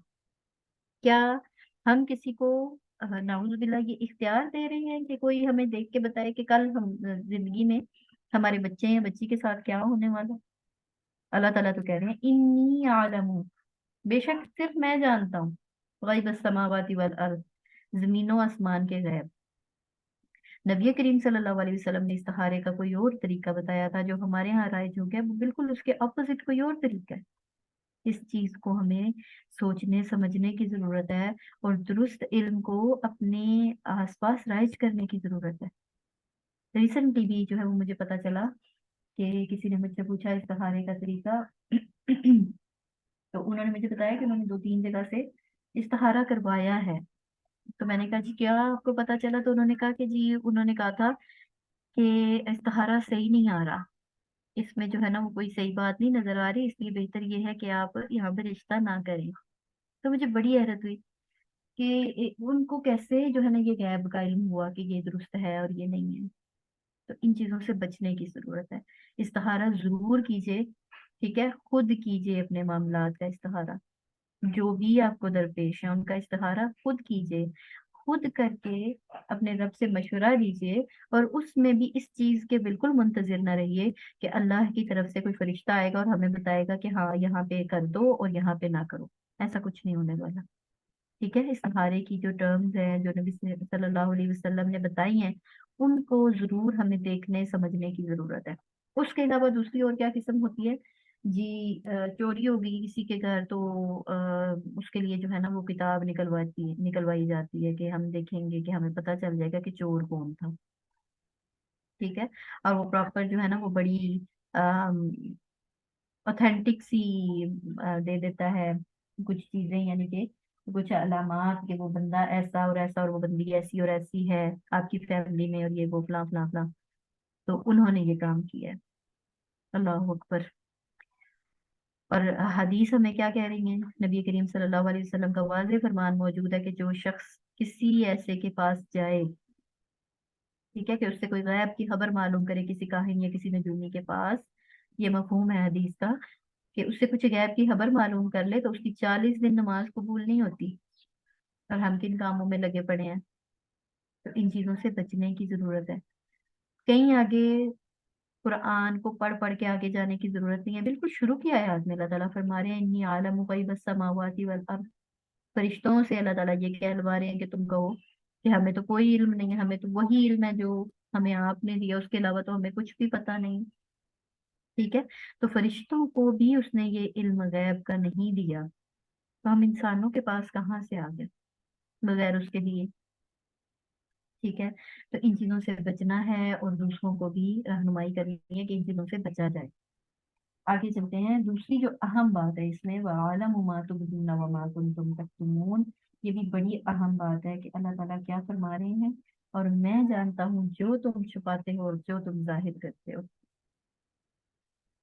क्या हम किसी को नाउज़ बिल्ला ये इख्तियार दे रहे हैं कि कोई हमें देख के बताए कि कल हम जिंदगी में हमारे बच्चे या बच्ची के साथ क्या होने वाला। अल्लाह ताला तो कह रहे हैं इन्नी आलमू, बेशक सिर्फ मैं जानता हूँ, गैब समावाति वल अर्द, जमीनों आसमान के गैब। नबी करीम सल्लल्लाहु अलैहि वसल्लम ने इस्तिखारे का कोई और तरीका बताया था, जो हमारे यहाँ राइज हो गया वो बिल्कुल उसके ऑपोजिट कोई और तरीका है। इस चीज को हमें सोचने समझने की जरूरत है और दुरुस्त इल्म को अपने आसपास राइज करने की जरूरत है। रिसेंटली भी जो है वो मुझे पता चला कि किसी ने मुझसे पूछा इस्तिखारे का तरीका तो उन्होंने मुझे बताया कि उन्होंने 2-3 जगह से इस्तिखारा करवाया है। तो मैंने कहा जी क्या आपको पता चला, तो उन्होंने कहा कि जी उन्होंने कहा था कि इस्तिखारा सही नहीं आ रहा, इसमें जो है ना वो कोई सही बात नहीं नजर आ रही, इसलिए बेहतर ये है कि आप यहाँ पे रिश्ता ना करें। तो मुझे बड़ी हैरत हुई कि उनको कैसे जो है ना ये गैब का इल्म हुआ कि ये दुरुस्त है और ये नहीं है। तो इन चीजों से बचने की जरूरत है। इस्तिखारा जरूर कीजिए, ठीक है, खुद कीजिए अपने मामलात का इस्तिखारा, जो भी आपको दरपेश है उनका इस्तिखारा खुद कीजिए। खुद करके अपने रब से मशवरा लीजिए और उसमें भी इस चीज के बिल्कुल मुंतजिर ना रहिए कि अल्लाह की तरफ से कोई फरिश्ता आएगा और हमें बताएगा कि हाँ यहाँ पे कर दो और यहाँ पे ना करो। ऐसा कुछ नहीं होने वाला। ठीक है, इस सहारे की जो टर्म्स हैं जो नबी सल्लल्लाहु अलैहि वसल्लम ने बताई हैं, उनको जरूर हमें देखने समझने की जरूरत है। उसके अलावा दूसरी और क्या किस्म होती है जी, चोरी होगी किसी के घर तो उसके लिए जो है ना वो किताब निकलवाई जाती है कि हम देखेंगे कि हमें पता चल जाएगा कि चोर कौन था। ठीक है, और वो प्रॉपर जो है ना वो बड़ी ऑथेंटिक सी दे देता है कुछ चीजें, यानी कि कुछ अलामात कि वो बंदा ऐसा और ऐसा और वो बंदी ऐसी और ऐसी है आपकी फैमिली में, और ये वो फला फला फला। तो उन्होंने ये काम किया है। अल्लाह अकबर। और हदीस हमें क्या कह रही है, नबी करीम सल्लल्लाहु अलैहि वसल्लम का वाज़ेह फरमान मौजूद है कि जो शख्स किसी ऐसे के पास जाए, ठीक है, कि उससे कोई गैब की खबर मालूम करे किसी काहिन या किसी नजूमी के पास, ये मफहूम है हदीस का, कि उससे कुछ गैब की खबर मालूम कर ले तो उसकी 40 दिन नमाज कबूल नहीं होती। और हम किन कामों में लगे पड़े हैं। तो इन चीजों से बचने की जरूरत है। कहीं आगे कुरान को पढ़ पढ़ के आगे जाने की जरूरत नहीं है, बिल्कुल शुरू की आयत में अल्लाह ताला फरमा रहे हैं इन्नी आलम गैबस समावाति वल अर्द। फरिश्तों से अल्लाह ताला ये कहलवा रहे हैं कि तुम कहो कि हमें तो कोई इल्म नहीं है, हमें तो वही इल्म है जो हमें आपने दिया, उसके अलावा तो हमें कुछ भी पता नहीं। ठीक है, तो फरिश्तों को भी उसने ये इल्म गैब का नहीं दिया, तो हम इंसानों के पास कहाँ से आ गए बगैर उसके लिए। ठीक है, तो इन चीजों से बचना है और दूसरों को भी रहनुमाई करनी है कि इन चीजों से बचा जाए। आगे चलते हैं, दूसरी जो अहम बात है इसमें, वअलम मा तुबदून व मा कुंतुम तक्तुमून। ये भी बड़ी अहम बात है कि अल्लाह ताला क्या फरमा रहे हैं, और मैं जानता हूँ जो तुम छुपाते हो और जो तुम जाहिर करते हो।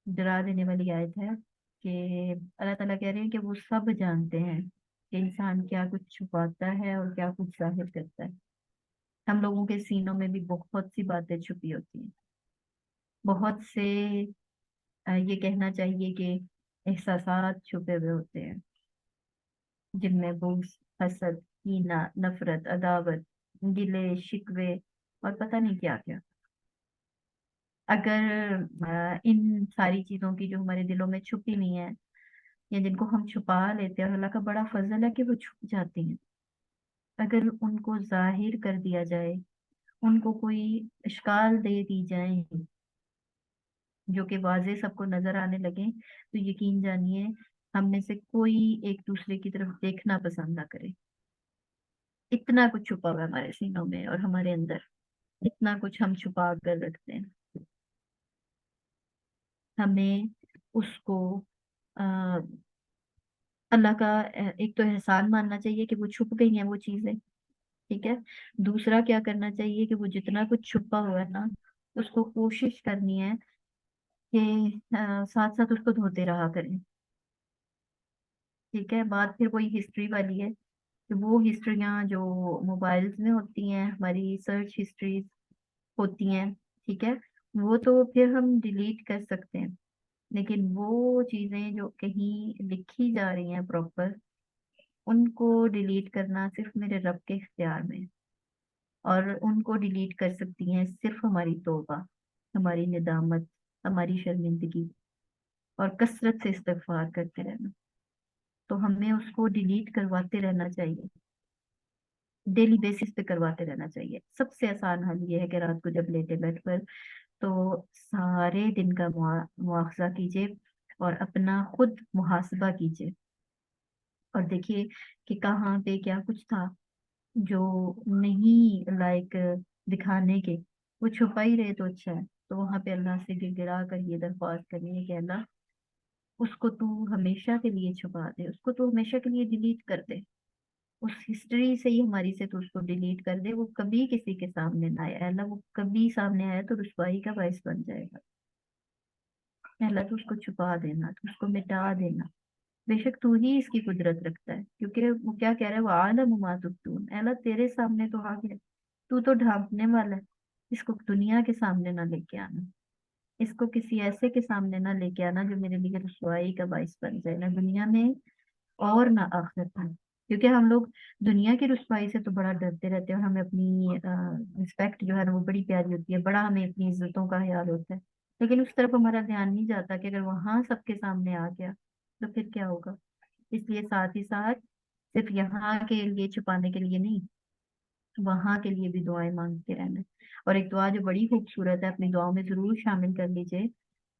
डरा देने वाली आयत है कि अल्लाह ताला कह रहे हैं कि वो सब जानते हैं कि इंसान क्या कुछ छुपाता है और क्या कुछ जाहिर करता है। हम लोगों के सीनों में भी बहुत सी बातें छुपी होती हैं, बहुत से ये कहना चाहिए कि एहसासात छुपे हुए होते हैं, जिनमें बुग़्ज़, हसद, कीना, नफरत, अदावत, गिले शिकवे और पता नहीं क्या क्या। अगर इन सारी चीजों की जो हमारे दिलों में छुपी हुई है या जिनको हम छुपा लेते हैं, और अल्लाह का बड़ा फजल है कि वो छुप जाती हैं, अगर उनको जाहिर कर दिया जाए, उनको कोई इश्काल दे दी जाए जो कि वाजे सबको नजर आने लगे, तो यकीन जानिए हम में से कोई एक दूसरे की तरफ देखना पसंद ना करे। इतना कुछ छुपा हुआ है हमारे सीनों में और हमारे अंदर, इतना कुछ हम छुपा कर रखते हैं। हमें उसको आ, अल्लाह का एक तो एहसान मानना चाहिए कि वो छुप गई हैं वो चीजें। ठीक है, दूसरा क्या करना चाहिए कि वो जितना कुछ छुपा हुआ है ना, उसको कोशिश करनी है कि साथ साथ उसको धोते रहा करें। ठीक है, बात फिर वही हिस्ट्री वाली है कि वो हिस्ट्रियाँ जो मोबाइल्स में होती हैं, हमारी सर्च हिस्ट्रीज होती हैं, ठीक है, वो तो फिर हम डिलीट कर सकते हैं, लेकिन वो चीजें जो कहीं लिखी जा रही हैं प्रॉपर, उनको डिलीट करना सिर्फ मेरे रब के इख्तियार में है। और उनको डिलीट कर सकती हैं सिर्फ हमारी तौबा, हमारी निदामत, हमारी शर्मिंदगी और कसरत से इस्तिगफार करते रहना। तो हमें उसको डिलीट करवाते रहना चाहिए, डेली बेसिस पे करवाते रहना चाहिए। सबसे आसान हल ये है कि रात को जब लेटे बेड पर, तो सारे दिन का मुआवजा कीजिए और अपना खुद मुहासबा कीजिए, और देखिए कि कहाँ पे क्या कुछ था जो नहीं लायक दिखाने के, वो छुपा ही रहे तो अच्छा है। तो वहां पे अल्लाह से गिड़गिड़ा कर ये दरख्वास्त करनी है कि अल्लाह उसको तू हमेशा के लिए छुपा दे, उसको तू हमेशा के लिए डिलीट कर दे, उस हिस्ट्री से ही हमारी से तो उसको डिलीट कर दे, वो कभी किसी के सामने ना आए अल्लाह, वो कभी सामने आया तो रुसवाई का बायस बन जाएगा। अल्लाह तो उसको छुपा देना, तो उसको मिटा देना। बेशक तू ही इसकी कुदरत रखता है, क्योंकि वो क्या कह रहा है, वो आलम मा तुब्दून, अल्लाह तेरे सामने तो आ गया, तू तो ढांपने वाला है। इसको दुनिया के सामने ना लेके आना, इसको किसी ऐसे के सामने ना लेके आना जो मेरे लिए रुसवाई का बायस बन जाए, ना दुनिया में और ना आखिरत में। क्योंकि हम लोग दुनिया की रुसवाई से तो बड़ा डरते रहते हैं, और हमें अपनी रिस्पेक्ट जो है ना वो बड़ी प्यारी होती है, बड़ा हमें अपनी इज्जतों का ख्याल होता है, लेकिन उस तरफ हमारा ध्यान नहीं जाता कि अगर वहां सबके सामने आ गया तो फिर क्या होगा। इसलिए साथ ही साथ सिर्फ यहाँ के लिए छुपाने के लिए नहीं, वहां के लिए भी दुआएं मांगते रहना। और एक दुआ जो बड़ी खूबसूरत है, अपनी दुआओं में जरूर शामिल कर लीजिए।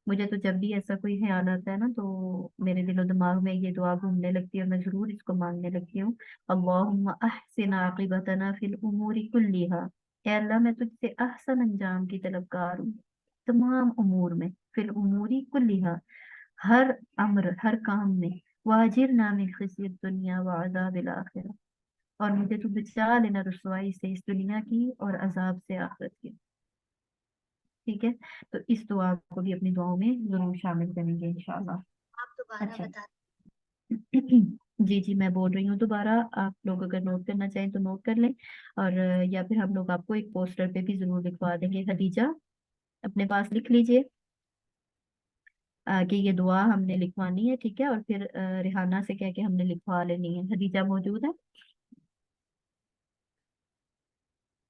मुझे तो जब भी ऐसा कोई ख्याल आता है ना, तो मेरे दिलो दिमाग में ये दुआ घूमने लगती है और मैं जरूर इसको मांगने लगती हूँ। अल्लाहुम्मा अहसिन आकिबतना फिल उमूरी कुल्लिहा। ए अल्लाह, मैं तुझसे अहसन अंजाम की तलबगार हूँ तमाम उमूर में। फिल उमूरी कुल्लिहा, हर अम्र, हर काम में। वाजिरना मिन खिज़्यिद दुनिया व अज़ाबिल आखिरह, और मुझे तू बचा लेना रुसवाई से इस दुनिया की और अजाब से आखिरत की। ठीक है, तो इस दुआ को भी अपनी दुआओं में जरूर शामिल करेंगे इंशाल्लाह। आप दोबारा अच्छा। बता। जी जी, मैं बोल रही हूँ दोबारा। आप लोग अगर नोट करना चाहें तो नोट कर लें, और या फिर हम लोग आपको एक पोस्टर पे भी जरूर लिखवा देंगे। खदीजा, अपने पास लिख लीजिए कि ये दुआ हमने लिखवानी है, ठीक है। और फिर रिहाना से कह के हमने लिखवा लेनी है। खदीजा मौजूद है?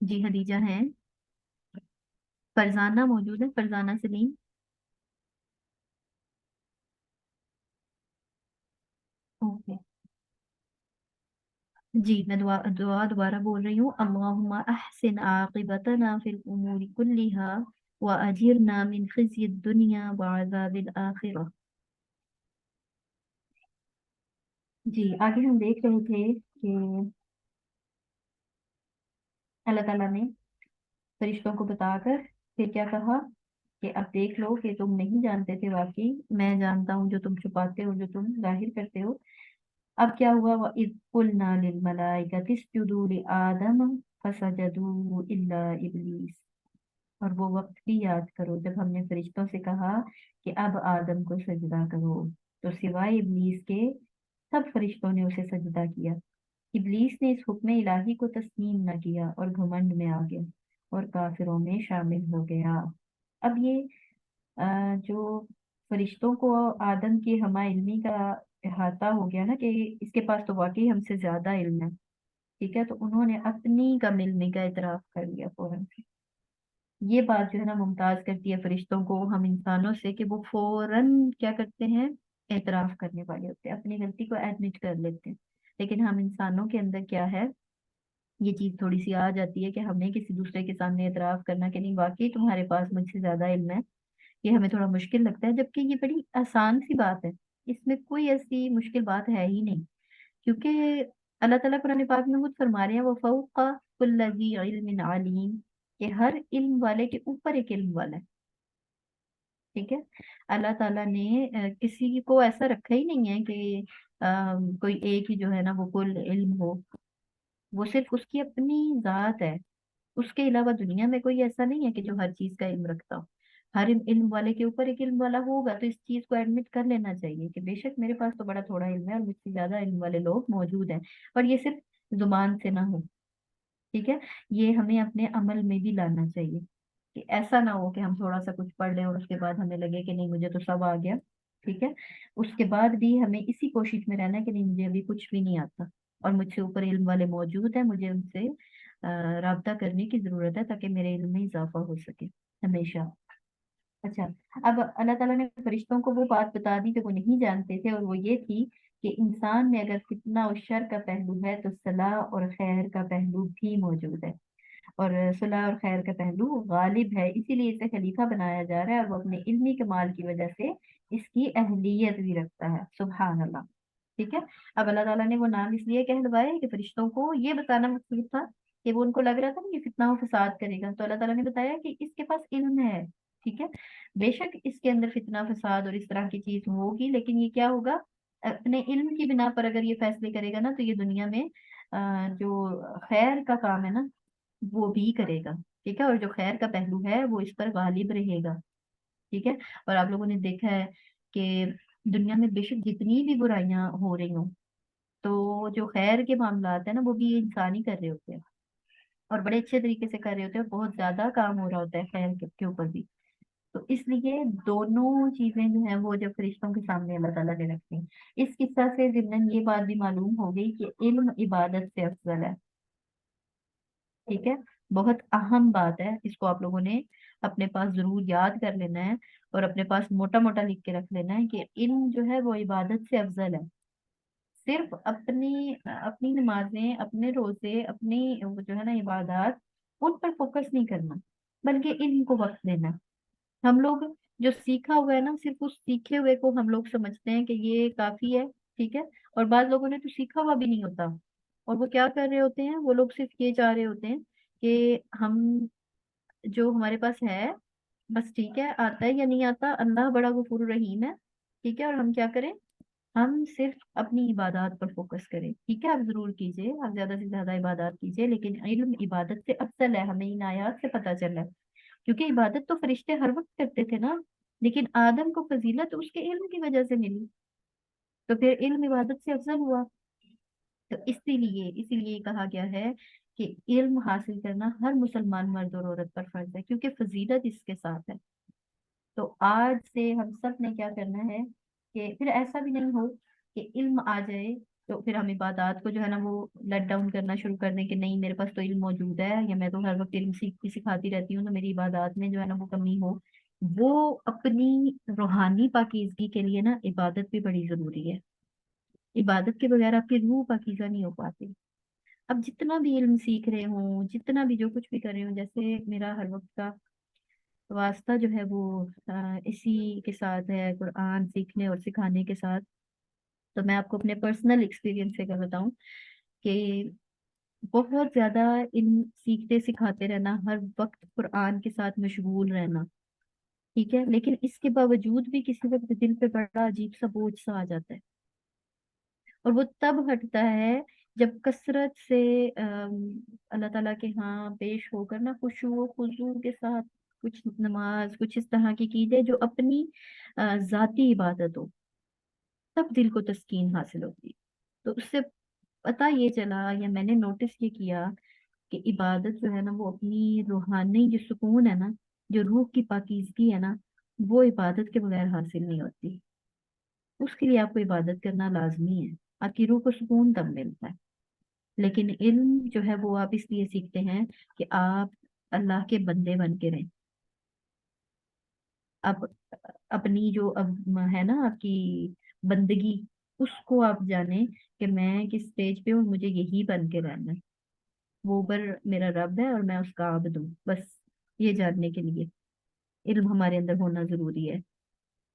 जी खदीजा है। फरजाना मौजूद है, फरजाना सलीम? ओके। जी, मैं दुआ दुआ दोबारा बोल रही हूँ। अल्लाहुम्मा अहसिन आक़िबतना फिल उमूरी कुल्लिहा व अजिरना मिन खिज़्यिद दुनिया व अज़ाबिल आखिरह। जी, आगे हम देख रहे थे कि अल्लाह ताला ने फरिश्तों को बताकर फिर क्या कहा कि अब देख लो कि तुम नहीं जानते थे, वाकई मैं जानता हूँ जो तुम छुपाते हो, जो तुम जाहिर करते हो। अब क्या हुआ? व इज़ कुल्ना लिल मलाइकति इसजुदू लि आदम फसजदू इल्ला इब्लीस। और वो वक्त भी याद करो जब हमने फरिश्तों से कहा कि अब आदम को सजदा करो, तो सिवाय इब्लीस के सब फरिश्तों ने उसे सजदा किया। इब्लीस ने इस हुक्म इलाही को तस्लीम न किया और घमंड में आ गया और काफिरों में शामिल हो गया। अब ये जो फरिश्तों को आदम की हमा इल्मी का इहाता हो गया ना, कि इसके पास तो वाकई हमसे ज्यादा इल्म है, ठीक है, तो उन्होंने अपनी कम इल्मी का इतराफ कर लिया फौरन से। ये बात जो है ना मुमताज करती है फरिश्तों को हम इंसानों से, कि वो फौरन क्या करते हैं, एतराफ करने वाले होते हैं, अपनी गलती को एडमिट कर लेते हैं। लेकिन हम इंसानों के अंदर क्या है, ये चीज थोड़ी सी आ जाती है कि हमें किसी दूसरे के सामने एतराफ करना कि नहीं वाकई तुम्हारे पास मुझसे ज्यादा इल्म है। ये हमें थोड़ा मुश्किल लगता है, जबकि ये बड़ी आसान सी बात है। इसमें कोई ऐसी मुश्किल बात है ही नहीं, क्योंकि अल्लाह ताला कुरान पाक में खुद फरमा रहे हैं वो फौका कुल्ली ज़ी इल्मिन अलीम, कि हर इल्म वाले के ऊपर एक इल्म वाला है। ठीक है, अल्लाह ताला ने किसी को ऐसा रखा ही नहीं है कि कोई एक ही जो है ना वो कुल इल्म हो। वो सिर्फ उसकी अपनी जात है। उसके अलावा दुनिया में कोई ऐसा नहीं है कि जो हर चीज का इल्म रखता हो। हर इल्म वाले के ऊपर एक इल्म वाला होगा, तो इस चीज को एडमिट कर लेना चाहिए कि बेशक मेरे पास तो बड़ा थोड़ा इल्म है और मुझसे ज्यादा इल्म वाले लोग मौजूद हैं। और ये सिर्फ जुबान से ना हो, ठीक है, ये हमें अपने अमल में भी लाना चाहिए। कि ऐसा ना हो कि हम थोड़ा सा कुछ पढ़ लें और उसके बाद हमें लगे कि नहीं मुझे तो सब आ गया, ठीक है। उसके बाद भी हमें इसी कोशिश में रहना है कि नहीं मुझे अभी कुछ भी नहीं आता, और मुझसे ऊपर इल्म वाले मौजूद है, मुझे उनसे राब्ता करने की जरूरत है ताकि मेरे इल्म में इजाफा हो सके हमेशा। अच्छा, अब अल्लाह ताला ने फरिश्तों को वो बात बता दी कि वो नहीं जानते थे, और वो ये थी कि इंसान में अगर फितना और शर का पहलू है तो सलाह और खैर का पहलू भी मौजूद है। और सुलह और खैर का पहलू गालिब है, इसीलिए इसे खलीफा बनाया जा रहा है, और वो अपने इल्मी कमाल की वजह से इसकी अहलियत भी रखता है। सुभान अल्लाह। ठीक है, अब अल्लाह ताला ने वो नाम इसलिए कहलवाए कि फरिश्तों को ये बताना मकसूद था, कि वो उनको लग रहा था ना ये फितना और फसाद करेगा, तो अल्लाह ताला ने बताया कि इसके पास इल्म है। ठीक है, बेशक इसके अंदर फितना फसाद और इस तरह की चीज होगी, लेकिन ये क्या होगा, अपने इल्म की बिना पर अगर ये फैसले करेगा ना, तो ये दुनिया में जो खैर का काम है ना वो भी करेगा। ठीक है, और जो खैर का पहलू है वो इस पर गालिब रहेगा। ठीक है, और आप लोगों ने देखा है कि दुनिया में बेशक जितनी भी बुराइयां हो रही हों, तो जो खैर के मामलात है ना वो भी ये इंसान ही कर रहे होते हैं, और बड़े अच्छे तरीके से कर रहे होते हैं, और बहुत ज्यादा काम हो रहा होता है खैर के ऊपर भी। तो इसलिए दोनों चीजें जो है वो जब फरिश्तों के सामने अल्लाह ताला ने रखी, इस किस्सा से ज़िम्नन ये बात भी मालूम हो गई कि इल्म इबादत से अफजल है। ठीक है, बहुत अहम बात है, इसको आप लोगों ने अपने पास जरूर याद कर लेना है, और अपने पास मोटा मोटा लिख के रख लेना है कि इल्म जो है वो इबादत से अफजल है। सिर्फ अपनी अपनी नमाजें, अपने रोजे, अपनी वो जो है ना इबादत, उन पर फोकस नहीं करना, बल्कि इनको वक्त देना। हम लोग जो सीखा हुआ है ना, सिर्फ उस सीखे हुए को हम लोग समझते हैं कि ये काफी है, ठीक है। और बाद लोगों ने तो सीखा हुआ भी नहीं होता, और वो क्या कर रहे होते हैं, वो लोग सिर्फ ये चाह रहे होते हैं कि हम जो हमारे पास है, बस ठीक है, आता है या नहीं आता, अल्लाह बड़ा गफूर रहीम है, ठीक है, और हम क्या करें, हम सिर्फ अपनी इबादत पर फोकस करें। ठीक है, आप जरूर कीजिए, आप ज्यादा से ज्यादा इबादत कीजिए, लेकिन इल्म इबादत से अफजल है, हमें इन आयात से पता चला है। क्योंकि इबादत तो फरिश्ते हर वक्त करते थे ना, लेकिन आदम को फजीलत उसके इल्म की वजह से मिली, तो फिर इल्म इबादत से अफजल हुआ। तो इसीलिए इसीलिए कहा गया है कि इल्म हासिल करना हर मुसलमान मर्द और औरत पर फर्ज है, क्योंकि फजीलत इसके साथ है। तो आज से हम सब ने क्या करना है कि फिर ऐसा भी नहीं हो कि इल्म आ जाए तो फिर हम इबादत को जो है ना वो लेट डाउन करना शुरू कर दें कि नहीं, मेरे पास तो इल्म मौजूद है, या मैं तो हर वक्त इल्म सीखती सिखाती रहती हूँ, तो मेरी इबादत में जो है ना वो कमी हो। वो अपनी रूहानी पाकीज़गी के लिए ना इबादत भी बड़ी जरूरी है। इबादत के बगैर आपकी रूह पाकीज़ा नहीं हो पाती। अब जितना भी इल्म सीख रहे हो, जितना भी जो कुछ भी कर रहे हो, जैसे मेरा हर वक्त का वास्ता जो है वो इसी के साथ है, कुरान सीखने और सिखाने के साथ। तो मैं आपको अपने पर्सनल एक्सपीरियंस से क्या बताऊं कि बहुत ज्यादा इल्म सीखते सिखाते रहना, हर वक्त कुरान के साथ मशगूल रहना, ठीक है, लेकिन इसके बावजूद भी किसी वक्त दिल पे बड़ा अजीब सा बोझ सा आ जाता है। और वो तब हटता है जब कसरत से अल्लाह ताला के यहाँ पेश होकर ना खुशू खुजू के साथ कुछ नमाज, कुछ इस तरह की जाए जो अपनी जाती इबादत हो, तब दिल को तस्कीन हासिल होती है। तो उससे पता ये चला, या मैंने नोटिस ये किया कि इबादत जो है ना वो अपनी रूहानी जो सुकून है ना, जो रूह की पाकीज़गी है ना, वो इबादत के बगैर हासिल नहीं होती। उसके लिए आपको इबादत करना लाजमी है, आपकी रूह को सुकून तब मिलता है। लेकिन इल्म जो है वो आप इसलिए सीखते हैं कि आप अल्लाह के बंदे बन के रहें। आप अपनी जो अब है ना आपकी बंदगी, उसको आप जाने कि मैं किस स्टेज पे हूँ, मुझे यही बन के रहना है। वो ऊपर मेरा रब है और मैं उसका आबद हूँ, बस ये जानने के लिए इल्म हमारे अंदर होना जरूरी है।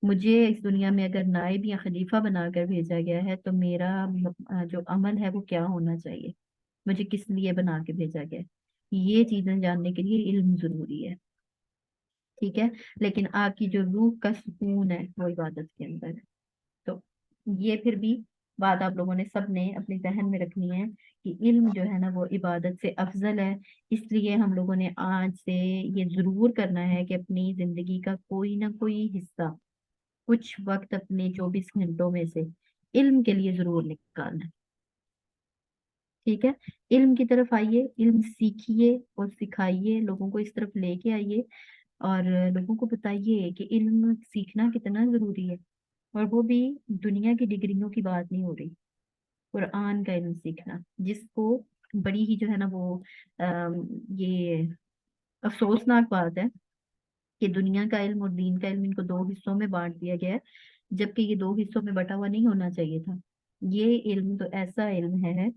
मुझे इस दुनिया में अगर नाइब या खलीफा बनाकर भेजा गया है, तो मेरा जो अमल है वो क्या होना चाहिए, मुझे किस लिए बना के भेजा गया है, ये चीजें जानने के लिए इल्म जरूरी है, ठीक है। लेकिन आपकी जो रूह का सुकून है वो इबादत के अंदर है। तो ये फिर भी बात आप लोगों ने सब ने अपने जहन में रखनी है कि इल्म जो है ना वो इबादत से अफजल है। इसलिए हम लोगों ने आज से ये जरूर करना है कि अपनी जिंदगी का कोई ना कोई हिस्सा, कुछ वक्त अपने 24 घंटों में से इल्म के लिए जरूर निकालना है, ठीक है। इल्म की तरफ आइए, इल्म सीखिए और सिखाइए, लोगों को इस तरफ लेके आइए, और लोगों को बताइए कि इल्म सीखना कितना जरूरी है। और वो भी दुनिया की डिग्रियों की बात नहीं हो रही, कुरान का इल्म सीखना, जिसको बड़ी ही जो है ना वो ये अफसोसनाक बात है कि दुनिया का इल्म और दीन का इल्म, इनको दो हिस्सों में बांट दिया गया है, जबकि ये दो हिस्सों में बटा हुआ नहीं होना चाहिए था। ये इल्म तो ऐसा इल्म है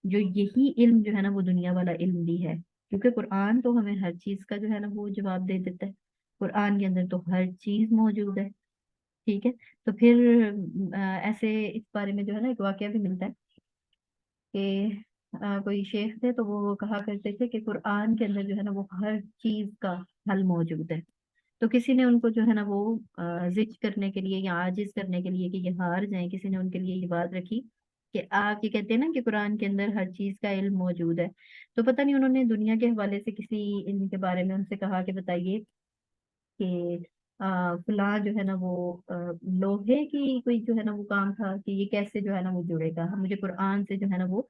जो यही इल्म जो है ना वो दुनिया वाला इल्म भी है, क्योंकि कुरान तो हमें हर चीज का जो है ना वो जवाब दे देता है। कुरान के अंदर तो हर चीज मौजूद है, ठीक है। तो फिर ऐसे इस बारे में जो है ना एक वाकया भी मिलता है कि कोई शेख थे, तो वो कहा करते थे कि कुरान के अंदर जो है ना वो हर चीज का हल मौजूद है। तो किसी ने उनको जो है ना वो जिद करने के लिए या आजिज करने के लिए कि ये हार जाएं, किसी ने उनके लिए ये बात रखी कि आप ये कहते हैं ना कि कुरान के अंदर हर चीज का इल्म मौजूद है, तो पता नहीं उन्होंने दुनिया के हवाले से किसी इल्म के बारे में उनसे कहा कि बताइए कि फलां जो है ना वो लोहे की कोई जो है ना वो काम था, कि ये कैसे जो है ना वो जुड़ेगा, मुझे कुरान से जो है ना वो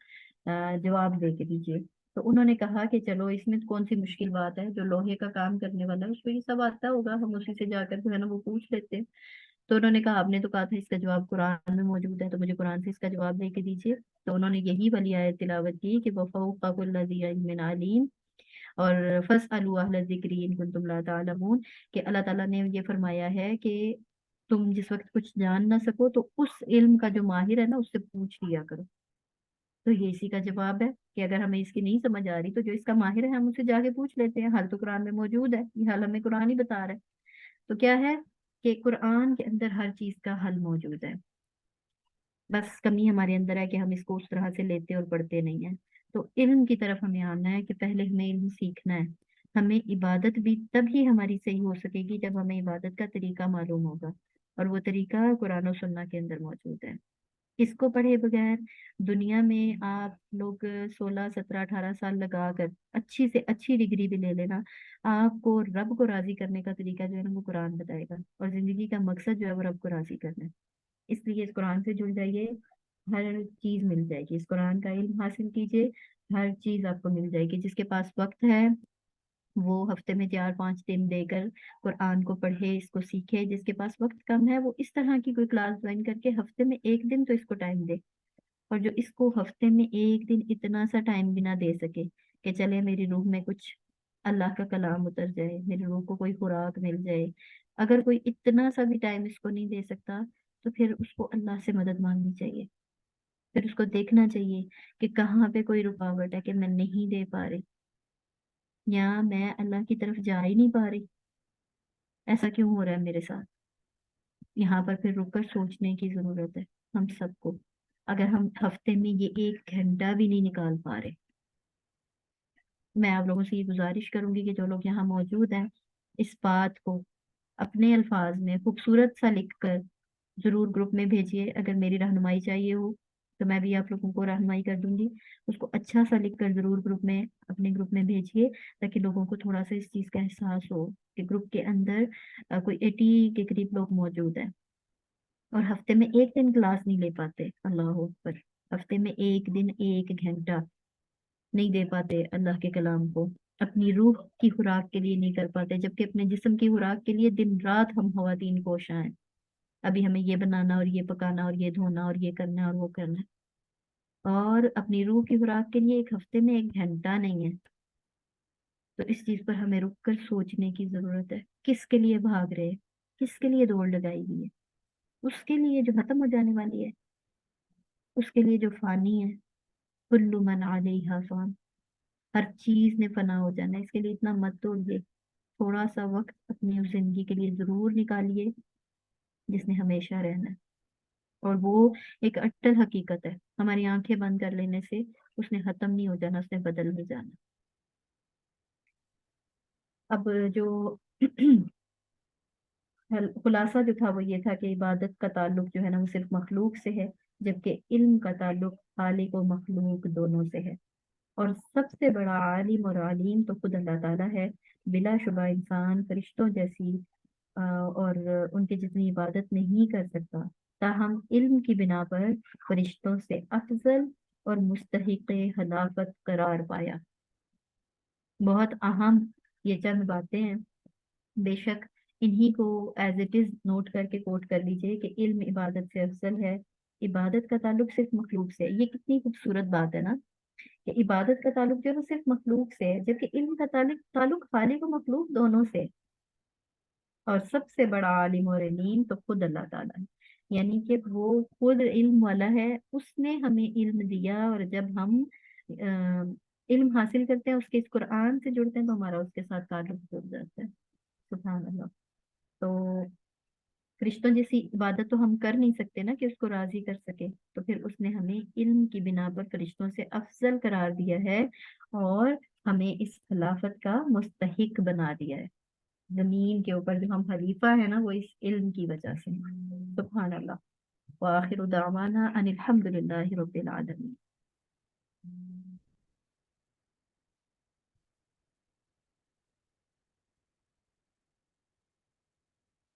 जवाब दे के दीजिए। तो उन्होंने कहा कि चलो इसमें कौन सी मुश्किल बात है, जो लोहे का काम करने वाला है उसको ये सब आता होगा, हम उसी से जाकर जो है ना वो पूछ लेते हैं। तो उन्होंने कहा आपने तो कहा था इसका जवाब कुरान में मौजूद है, तो मुझे कुरान से इसका जवाब दे के दीजिए। तो उन्होंने यही वाली आयत तिलावत की कि वो फौqa कुल्ली ज़ी इल्मिन अलीम, और फस अलू अहल जिक्री इन कुंतुम ला तालमून, कि अल्लाह ताला ने ये फरमाया है कि तुम जिस वक्त कुछ जान ना सको तो उस इल्म का जो माहिर है ना उससे पूछ लिया करो। तो ये इसी का जवाब है कि अगर हमें इसकी नहीं समझ आ रही तो जो इसका माहिर है हम उससे जाके पूछ लेते हैं। हल तो कुरान में मौजूद है, ये हल हमें कुरान ही बता रहा है। तो क्या है कि कुरान के अंदर हर चीज का हल मौजूद है। बस कमी हमारे अंदर है कि हम इसको उस तरह से लेते और पढ़ते नहीं है। तो इल्म की तरफ हमें आना है कि पहले हमें इल्म सीखना है। हमें इबादत भी तभी हमारी सही हो सकेगी जब हमें इबादत का तरीका मालूम होगा, और वो तरीका कुरान और सुन्नह के अंदर मौजूद है। इसको पढ़े बगैर दुनिया में आप लोग 16 17 18 साल लगा कर अच्छी से अच्छी डिग्री भी ले लेना, आपको रब को राजी करने का तरीका जो है ना वो कुरान बताएगा, और जिंदगी का मकसद जो है वो रब को राजी करना है। इसलिए इस कुरान से जुड़ जाइए, हर चीज मिल जाएगी। इस कुरान का इल्म हासिल कीजिए, हर चीज आपको मिल जाएगी। जिसके पास वक्त है वो हफ्ते में 4 5 दिन देकर कुरान को पढ़े, इसको सीखे। जिसके पास वक्त कम है वो इस तरह की कोई क्लास ज्वाइन करके हफ्ते में एक दिन तो इसको टाइम दे। और जो इसको हफ्ते में एक दिन इतना सा टाइम भी ना दे सके कि चले मेरी रूह में कुछ अल्लाह का कलाम उतर जाए, मेरी रूह को कोई खुराक मिल जाए, अगर कोई इतना सा भी टाइम इसको नहीं दे सकता तो फिर उसको अल्लाह से मदद मांगनी चाहिए। फिर उसको देखना चाहिए कि कहाँ पे कोई रुकावट है कि मैं नहीं दे पा रही, या मैं अल्लाह की तरफ जा ही नहीं पा रही, ऐसा क्यों हो रहा है मेरे साथ। यहाँ पर फिर रुककर सोचने की जरूरत है हम सबको। अगर हम हफ्ते में ये 1 घंटा भी नहीं निकाल पा रहे, मैं आप लोगों से ये गुजारिश करूंगी कि जो लोग यहाँ मौजूद हैं इस बात को अपने अल्फाज में खूबसूरत सा लिख कर जरूर ग्रुप में भेजिए। अगर मेरी रहनुमाई चाहिए हो तो मैं भी आप लोगों को रहनुमाई कर दूंगी। उसको अच्छा सा लिख कर जरूर ग्रुप में, अपने ग्रुप में भेजिए, ताकि लोगों को थोड़ा सा इस चीज का एहसास हो कि ग्रुप के अंदर कोई 80 के करीब लोग मौजूद हैं और हफ्ते में एक दिन क्लास नहीं ले पाते। अल्लाह पर हफ्ते में एक दिन 1 घंटा नहीं दे पाते अल्लाह के कलाम को, अपनी रूह की खुराक के लिए नहीं कर पाते, जबकि अपने जिस्म की खुराक के लिए दिन रात हम खवातीन कोशां हैं। अभी हमें ये बनाना और ये पकाना और ये धोना और ये करना और वो करना है, और अपनी रूह की खुराक के लिए एक हफ्ते में 1 घंटा नहीं है। तो इस चीज पर हमें रुक कर सोचने की जरूरत है, किसके लिए भाग रहे हैं, किसके लिए दौड़ लगाई हुई है। उसके लिए जो खत्म हो जाने वाली है, उसके लिए जो फानी है। कुल्लु मन अलैहा फान, हर चीज ने फना हो जाना है, इसके लिए इतना मत दौड़िए। थोड़ा सा वक्त अपनी उस जिंदगी के लिए जरूर निकालिए जिसने हमेशा रहना है। और वो एक अट्टल हकीकत है, हमारी आंखें बंद कर लेने से उसने खत्म नहीं हो जाना, उसने बदल भी जाना। अब जो खुलासा जो था वो ये था कि इबादत का ताल्लुक जो है ना वो सिर्फ मखलूक से है, जबकि इल्म का ताल्लुक खालिक और मखलूक दोनों से है। और सबसे बड़ा आलिम और अलीम तो खुद अल्लाह ताला है। बिलाशुबा इंसान फरिश्तों जैसी और उनके जितनी इबादत नहीं कर सकता, ताहम इल्म की बिना पर फरिश्तों से अफजल और मुस्तहिक खिलाफत करार पाया। बहुत अहम ये चंद बातें हैं। बेशक इन्हीं को एज इट इज नोट करके कोट कर लीजिए कि इल्म इबादत से अफजल है, इबादत का ताल्लुक सिर्फ मखलूक से है। ये कितनी खूबसूरत बात है ना, कि इबादत का ताल्लुक जो है वो सिर्फ मखलूक से है, जबकि इल्म का ताल्लुक ताल्लुक खालिक और मखलूक दोनों से है। और सबसे बड़ा आलिम और अलीम तो खुद अल्लाह ताला है, यानी कि वो खुद इल्म वाला है, उसने हमें इल्म दिया। और जब हम इल्म हासिल करते हैं, उसके इस कुरान से जुड़ते हैं, तो हमारा उसके साथ ताल्लुक जुड़ जाता है। सुभान अल्लाह। तो फरिश्तों जैसी इबादत तो हम कर नहीं सकते ना कि उसको राजी कर सके, तो फिर उसने हमें इल्म की बिना पर फरिश्तों से अफजल करार दिया है और हमें इस खिलाफत का मुस्तहिक बना दिया है। जमीन के ऊपर जो हम खलीफा है ना वो इस इल्म की वजह से। सुभान अल्लाह। व आखिरु दावाना अनिल हम्दुलिल्लाहि रब्बिल आलमीन।